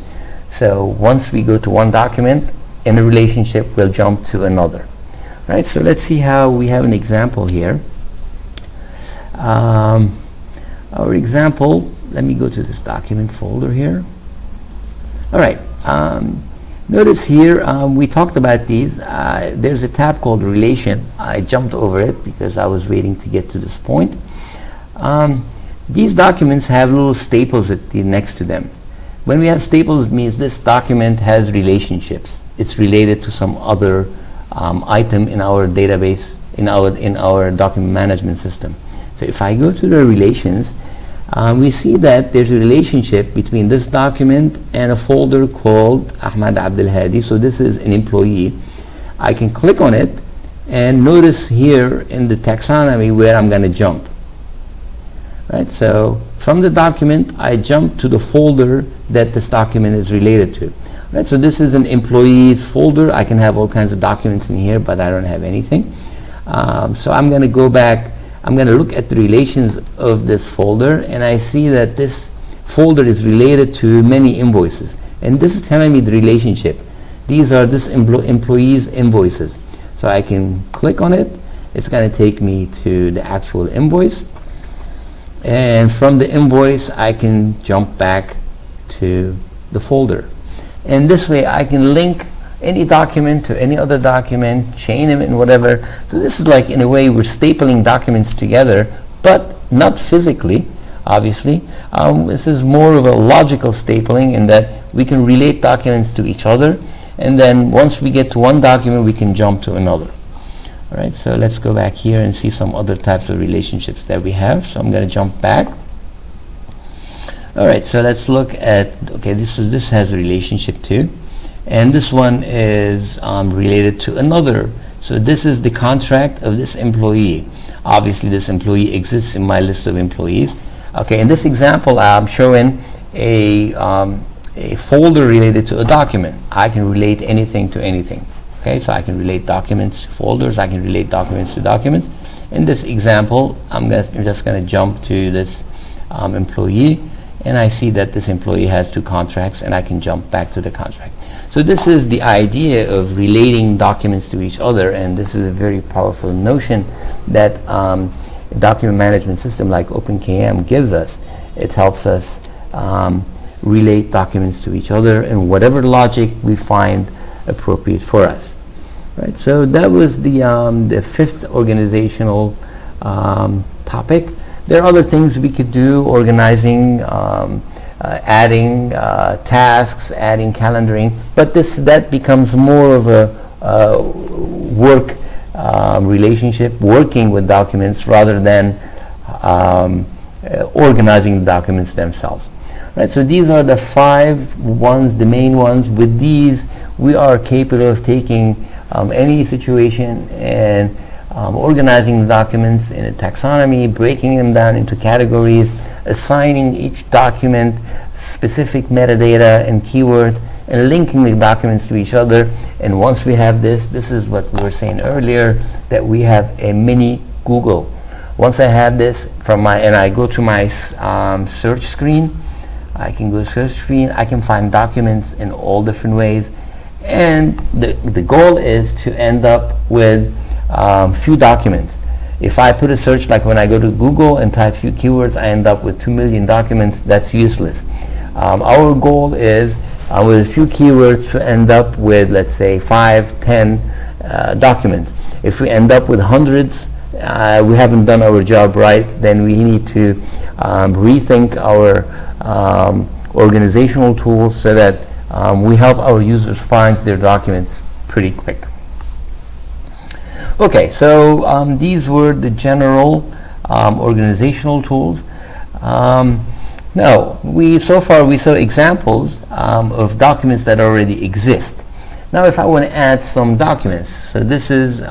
So once we go to one document, in a relationship we'll jump to another. Right, so let's see how we have an example here. Our example, let me go to this document folder here. All right, notice here we talked about these. There's a tab called relation. I jumped over it because I was waiting to get to this point. These documents have little staples next to them. When we have staples, it means this document has relationships. It's related to some other item in our database, in our document management system. So if I go to the relations, we see that there's a relationship between this document and a folder called Ahmad Abdel Hadi. So this is an employee. I can click on it and notice here in the taxonomy where I'm going to jump. Right, so from the document I jump to the folder that this document is related to. Right, so this is an employees folder. I can have all kinds of documents in here, but I don't have anything. So I'm going to go back. I'm going to look at the relations of this folder, and I see that this folder is related to many invoices. And this is telling me the relationship. These are this employees invoices. So I can click on it. It's going to take me to the actual invoice. And from the invoice, I can jump back to the folder. And this way, I can link any document to any other document, chain them and whatever. So this is like, in a way, we're stapling documents together, but not physically, obviously. This is more of a logical stapling in that we can relate documents to each other, and then once we get to one document, we can jump to another. All right, so let's go back here and see some other types of relationships that we have. So I'm going to jump back. All right, so let's look at, okay, this has a relationship too. And this one is related to another. So this is the contract of this employee. Obviously, this employee exists in my list of employees. Okay, in this example, I'm showing a folder related to a document. I can relate anything to anything. Okay, so I can relate documents to folders. I can relate documents to documents. In this example, I'm just going to jump to this employee, and I see that this employee has 2 contracts, and I can jump back to the contract. So this is the idea of relating documents to each other, and this is a very powerful notion that a document management system like OpenKM gives us. It helps us relate documents to each other in whatever logic we find appropriate for us. Right? So that was the 5th organizational topic. There are other things we could do, organizing, adding tasks, adding calendaring, but that becomes more of a work relationship, working with documents rather than organizing the documents themselves. Right, so these are the 5 ones, the main ones. With these, we are capable of taking any situation and organizing the documents in a taxonomy, breaking them down into categories, assigning each document specific metadata and keywords, and linking the documents to each other. And once we have this, this is what we were saying earlier, that we have a mini Google. Once I have this and I go to my search screen, I can go search screen, I can find documents in all different ways. And the goal is to end up with few documents. If I put a search, like when I go to Google and type few keywords, I end up with 2 million documents. That's useless. Our goal is with a few keywords to end up with, let's say, 5, 10 documents. If we end up with hundreds, we haven't done our job right. Then we need to rethink our organizational tools so that we help our users find their documents pretty quick. Okay, so these were the general organizational tools. Now, so far we saw examples of documents that already exist. Now, if I want to add some documents, so this is,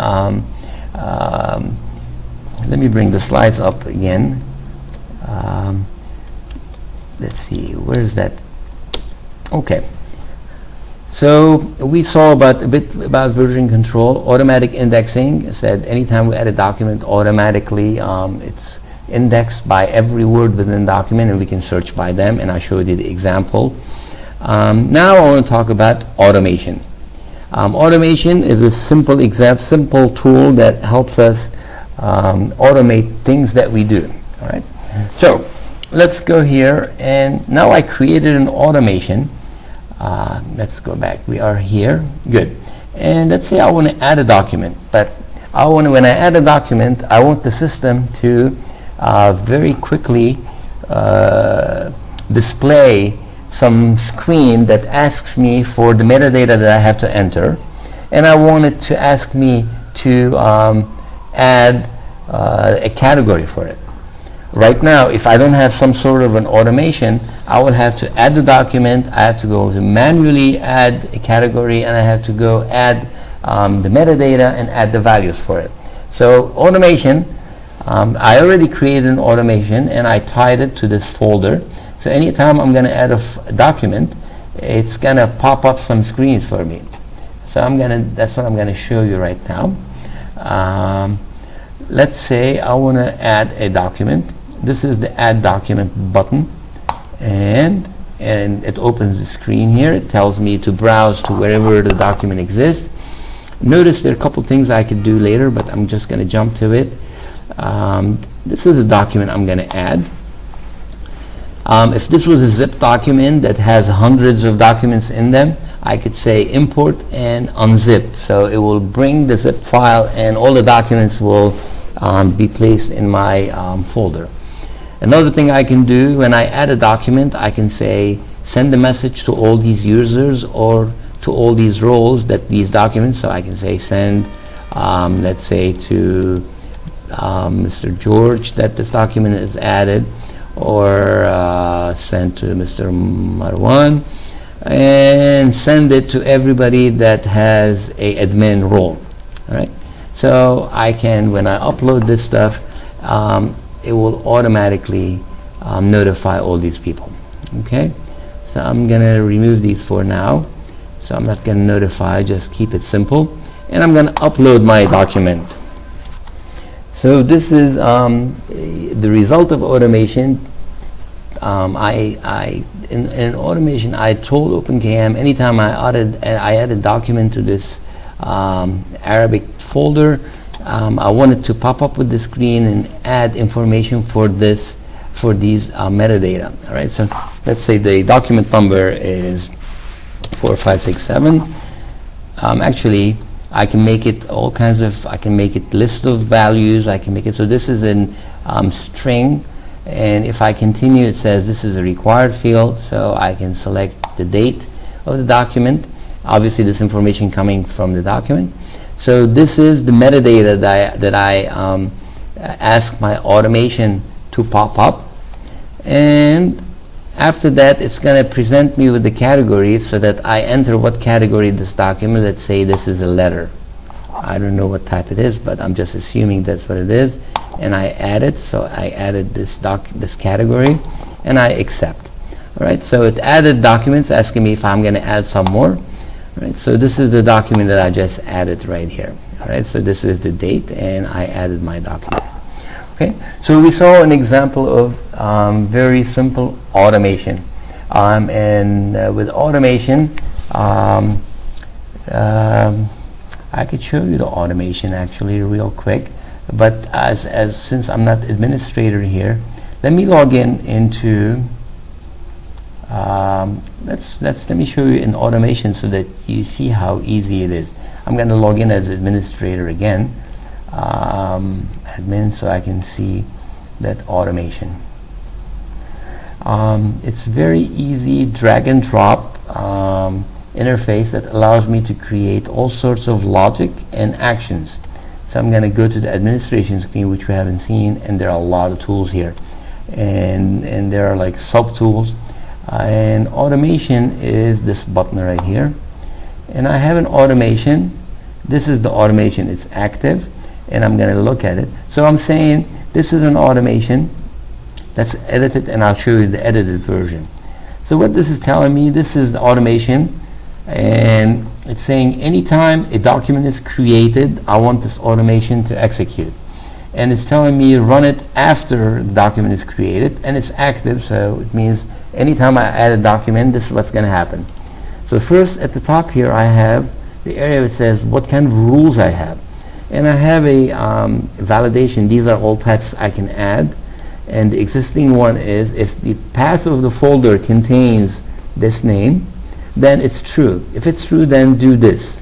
let me bring the slides up again. Let's see, where's that? Okay. So we saw a bit about version control. Automatic indexing said anytime we add a document, automatically it's indexed by every word within the document, and we can search by them, and I showed you the example. Now I want to talk about automation. Automation is a simple tool that helps us automate things that we do. All right. So let's go here, and now I created an automation. Let's go back. We are here. Good. And let's say I want to add a document, but when I add a document, I want the system to very quickly display some screen that asks me for the metadata that I have to enter, and I want it to ask me to add a category for it. Right now, if I don't have some sort of an automation, I will have to add the document, I have to go to manually add a category, and I have to go add the metadata and add the values for it. So automation, I already created an automation and I tied it to this folder. So anytime I'm going to add a document, it's going to pop up some screens for me. So that's what I'm going to show you right now. Let's say I want to add a document. This is the add document button, and it opens the screen here. It tells me to browse to wherever the document exists. Notice there are a couple things I could do later, but I'm just going to jump to it. This is a document I'm going to add. If this was a zip document that has hundreds of documents in them, I could say import and unzip. So it will bring the zip file and all the documents will be placed in my folder. Another thing I can do when I add a document, I can say send a message to all these users or to all these roles that these documents, so I can say send, let's say to Mr. George that this document is added, or send to Mr. Marwan, and send it to everybody that has a admin role. All right. So I can, when I upload this stuff, it will automatically notify all these people. Okay. So I'm gonna remove these for now. So I'm not gonna notify, just keep it simple. And I'm gonna upload my document. So this is the result of automation. In automation, I told OpenKM anytime I add a document to this Arabic folder, I wanted to pop up with the screen and add information for these metadata. All right. So let's say the document number is 4567. Actually, I can make it all kinds of, I can make it list of values, I can make it, so this is in string, and if I continue, it says this is a required field, so I can select the date of the document. Obviously this information coming from the document. So this is the metadata that I ask my automation to pop up, and after that it's going to present me with the categories so that I enter what category this document. Let's say this is a letter. I don't know what type it is, but I'm just assuming that's what it is, and I add it. So I added this category and I accept. All right, so it added documents, asking me if I'm going to add some more. All right, so this is the document that I just added right here. All right, so this is the date, and I added my document. Okay, so we saw an example of very simple automation. With automation, I could show you the automation actually real quick, but since I'm not administrator here, let me log into let me show you an automation so that you see how easy it is. I'm going to log in as administrator again, admin, so I can see that automation. It's very easy drag and drop interface that allows me to create all sorts of logic and actions. So I'm going to go to the administration screen, which we haven't seen, and there are a lot of tools here, and there are like sub tools, and automation is this button right here, and I have an automation. This is the automation, it's active, and I'm going to look at it. So I'm saying this is an automation. Let's edit it, and I'll show you the edited version. So what this is telling me, this is the automation, and it's saying anytime a document is created, I want this automation to execute. And it's telling me run it after the document is created, and it's active, so it means anytime I add a document, this is what's going to happen. So first at the top here, I have the area that says what kind of rules I have. And I have a validation. These are all types I can add. And the existing one is if the path of the folder contains this name, then it's true. If it's true, then do this.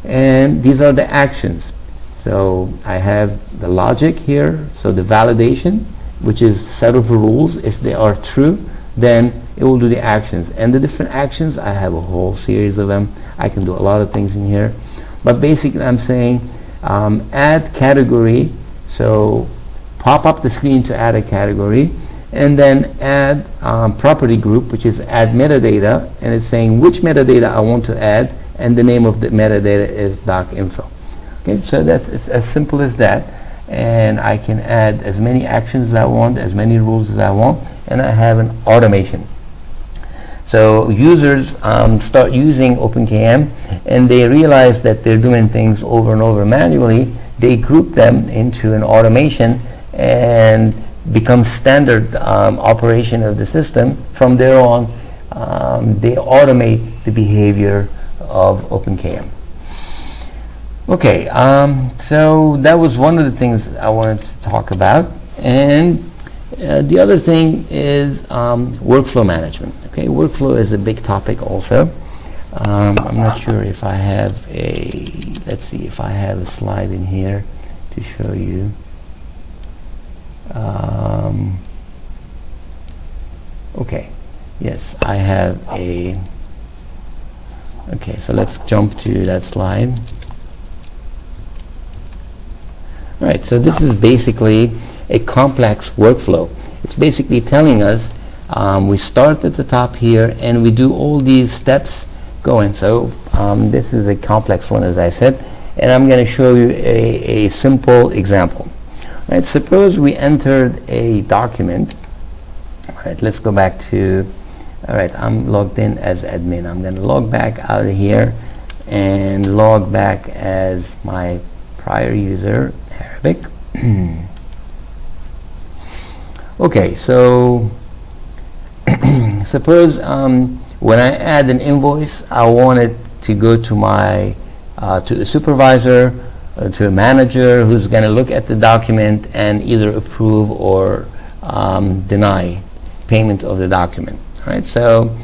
And these are the actions. So I have the logic here, so the validation, which is set of rules. If they are true, then it will do the actions. And the different actions, I have a whole series of them. I can do a lot of things in here. But basically I'm saying add category, so pop up the screen to add a category, and then add property group, which is add metadata, and it's saying which metadata I want to add, and the name of the metadata is doc.info. Okay, so it's as simple as that, and I can add as many actions as I want, as many rules as I want, and I have an automation. So users start using OpenKM, and they realize that they're doing things over and over manually. They group them into an automation and become standard operation of the system. From there on, they automate the behavior of OpenKM. Okay, so that was one of the things I wanted to talk about, and the other thing is workflow management. Okay, workflow is a big topic also. I'm not sure if I have let's see if I have a slide in here to show you. Okay, yes, I have okay, so let's jump to that slide. All right, so this is basically a complex workflow. It's basically telling us we start at the top here and we do all these steps going. So this is a complex one, as I said, and I'm going to show you a simple example. All right, suppose we entered a document. All right, let's go back to, all right, I'm logged in as admin. I'm going to log back out of here and log back as my prior user, Arabic. Okay, so suppose when I add an invoice, I want it to go to my to a supervisor, to a manager who's going to look at the document and either approve or deny payment of the document. All right, so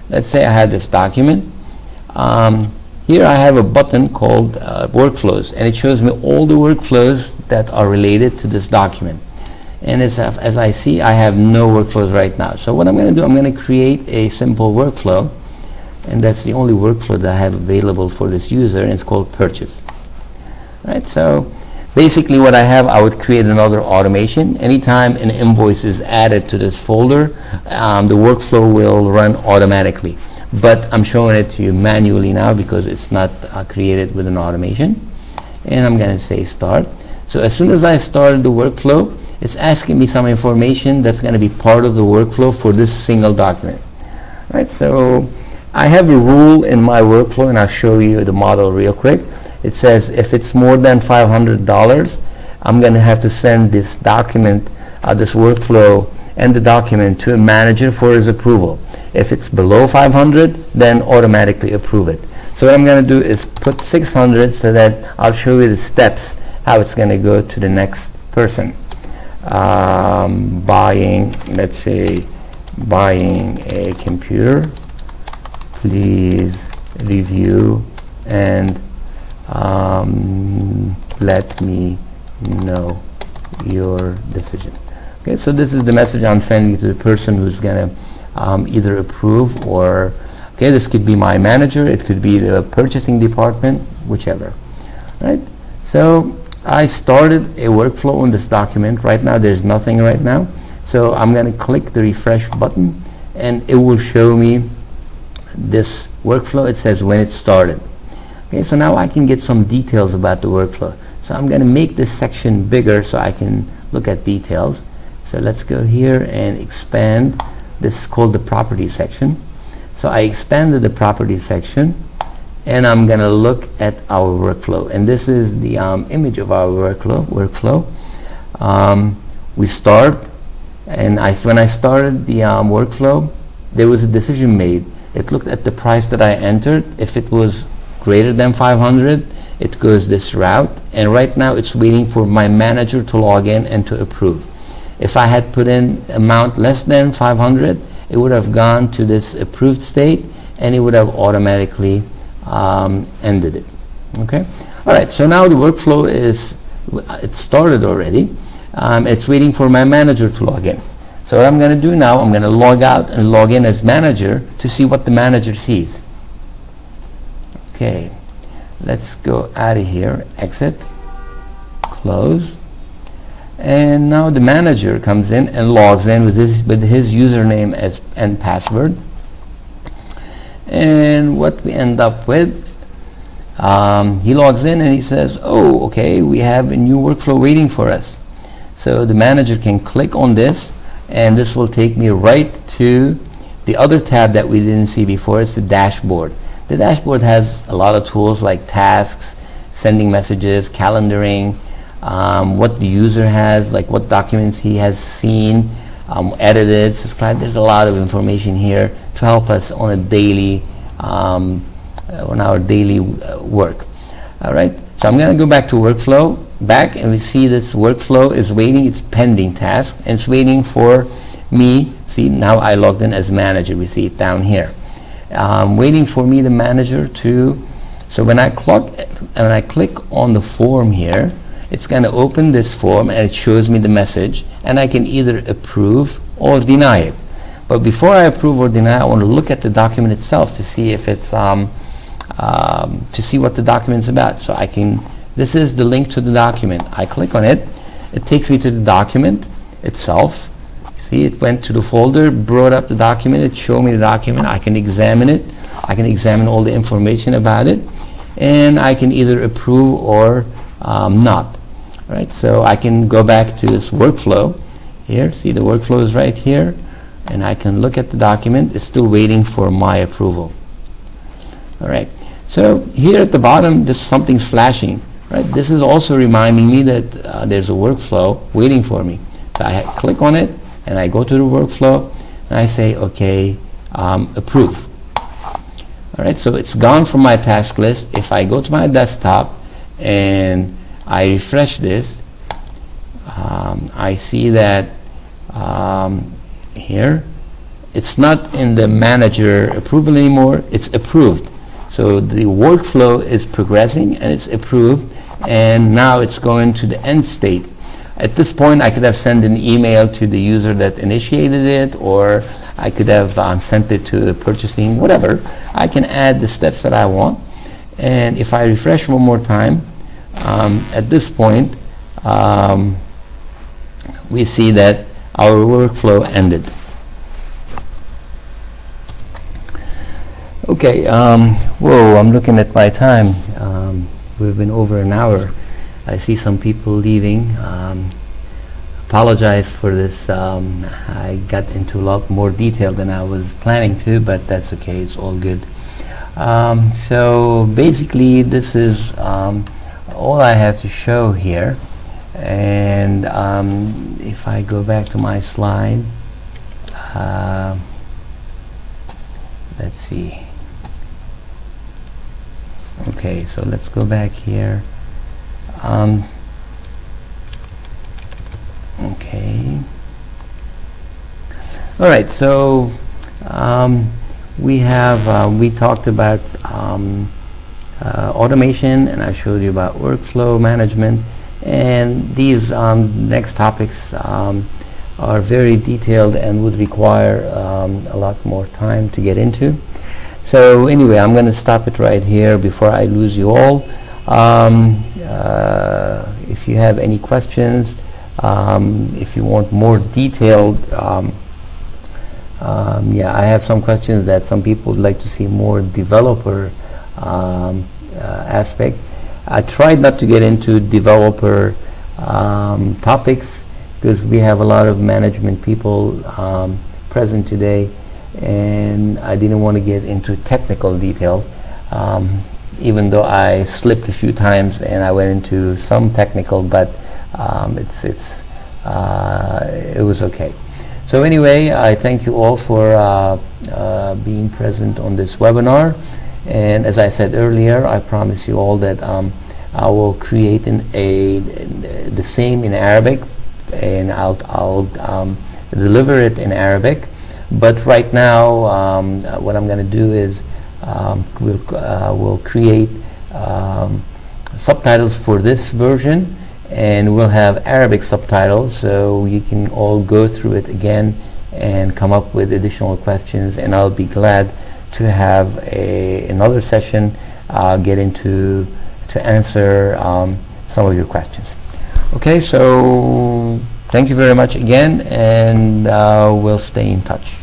let's say I have this document. Here I have a button called workflows, and it shows me all the workflows that are related to this document. And as I see, I have no workflows right now. So what I'm going to do, I'm going to create a simple workflow, and that's the only workflow that I have available for this user, and it's called purchase. Right, so basically what I have, I would create another automation. Anytime an invoice is added to this folder, the workflow will run automatically. But I'm showing it to you manually now because it's not created with an automation. And I'm going to say start. So as soon as I started the workflow, it's asking me some information that's going to be part of the workflow for this single document. Right, so I have a rule in my workflow, and I'll show you the model real quick. It says if it's more than $500, I'm going to have to send this document, this workflow and the document to a manager for his approval. If it's below 500, then automatically approve it. So what I'm going to do is put 600 so that I'll show you the steps, how it's going to go to the next person. Buying, let's say, buying a computer. Please review and let me know your decision. Okay, so this is the message I'm sending to the person who's going to either approve or, okay, this could be my manager, it could be the purchasing department, whichever. Right? So I started a workflow on this document. Right now there's nothing right now. So I'm going to click the refresh button and it will show me this workflow. It says when it started. Okay, so now I can get some details about the workflow. So I'm going to make this section bigger so I can look at details. So let's go here and expand. This is called the property section. So I expanded the property section and I'm going to look at our workflow. And this is the image of our workflow. We start, and when I started the workflow, there was a decision made. It looked at the price that I entered. If it was greater than 500, it goes this route. And right now it's waiting for my manager to log in and to approve. If I had put in amount less than 500, it would have gone to this approved state and it would have automatically ended it. Okay? All right, so now the workflow it started already. It's waiting for my manager to log in. So what I'm going to do now, I'm going to log out and log in as manager to see what the manager sees. Okay, let's go out of here, exit, close. And now the manager comes in and logs in with his username and password. And what we end up with, he logs in and he says, oh, okay, we have a new workflow waiting for us. So the manager can click on this and this will take me right to the other tab that we didn't see before. It's the dashboard. The dashboard has a lot of tools like tasks, sending messages, calendaring, what the user has, like what documents he has seen, edited, subscribed. There's a lot of information here to help us on a daily, on our daily work. All right, so I'm going to go back to workflow, and we see this workflow is waiting. It's pending task, and it's waiting for me. See, now I logged in as manager. We see it down here. Waiting for me, the manager, to. So when I click on the form here, it's going to open this form and it shows me the message, and I can either approve or deny it. But before I approve or deny, I want to look at the document itself to see if it's to see what the document's about. So I can. This is the link to the document. I click on it. It takes me to the document itself. See, it went to the folder, brought up the document. It showed me the document. I can examine it. I can examine all the information about it, and I can either approve or not. Right, so I can go back to this workflow here. See, the workflow is right here, and I can look at the document. It's still waiting for my approval. All right, so here at the bottom, something's flashing. Right, this is also reminding me that there's a workflow waiting for me. So I click on it, and I go to the workflow, and I say, okay, approve. All right, so it's gone from my task list. If I go to my desktop and I refresh this, I see that here it's not in the manager approval anymore, it's approved. So the workflow is progressing and it's approved, and now it's going to the end state. At this point I could have sent an email to the user that initiated it, or I could have sent it to the purchasing, whatever. I can add the steps that I want, and if I refresh one more time, at this point, we see that our workflow ended. Okay, whoa, I'm looking at my time. We've been over an hour. I see some people leaving. apologize for this. I got into a lot more detail than I was planning to, but that's okay. It's all good. So basically, this is all I have to show here. And if I go back to my slide, let's see. Okay, so let's go back here. Okay. All right, so we talked about automation, and I showed you about workflow management, and these next topics are very detailed and would require a lot more time to get into. So anyway, I'm going to stop it right here before I lose you all. If you have any questions, if you want more detailed, yeah, I have some questions that some people would like to see more developer aspects. I tried not to get into developer topics because we have a lot of management people present today, and I didn't want to get into technical details, even though I slipped a few times and I went into some technical, but it was okay. So anyway, I thank you all for being present on this webinar, and as I said earlier, I promise you all that I will create the same in Arabic, and I'll deliver it in Arabic. But right now, what I'm going to do is we'll create subtitles for this version, and we'll have Arabic subtitles, so you can all go through it again and come up with additional questions, and I'll be glad to have another session to answer some of your questions. Okay, so thank you very much again, and we'll stay in touch.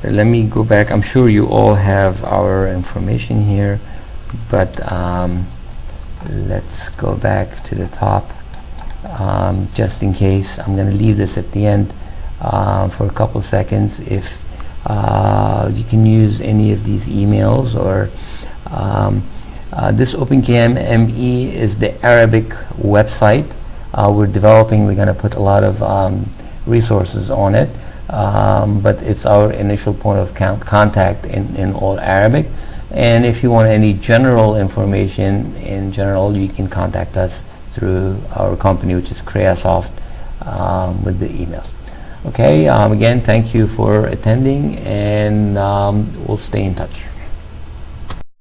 Let me go back. I'm sure you all have our information here, but let's go back to the top just in case. I'm going to leave this at the end for a couple seconds. If you can use any of these emails, or this OpenKM ME is the Arabic website we're developing. We're going to put a lot of resources on it, but it's our initial point of contact in all Arabic. And if you want any general information in general, you can contact us through our company, which is Creasoft, with the emails. Okay, again, thank you for attending, and we'll stay in touch.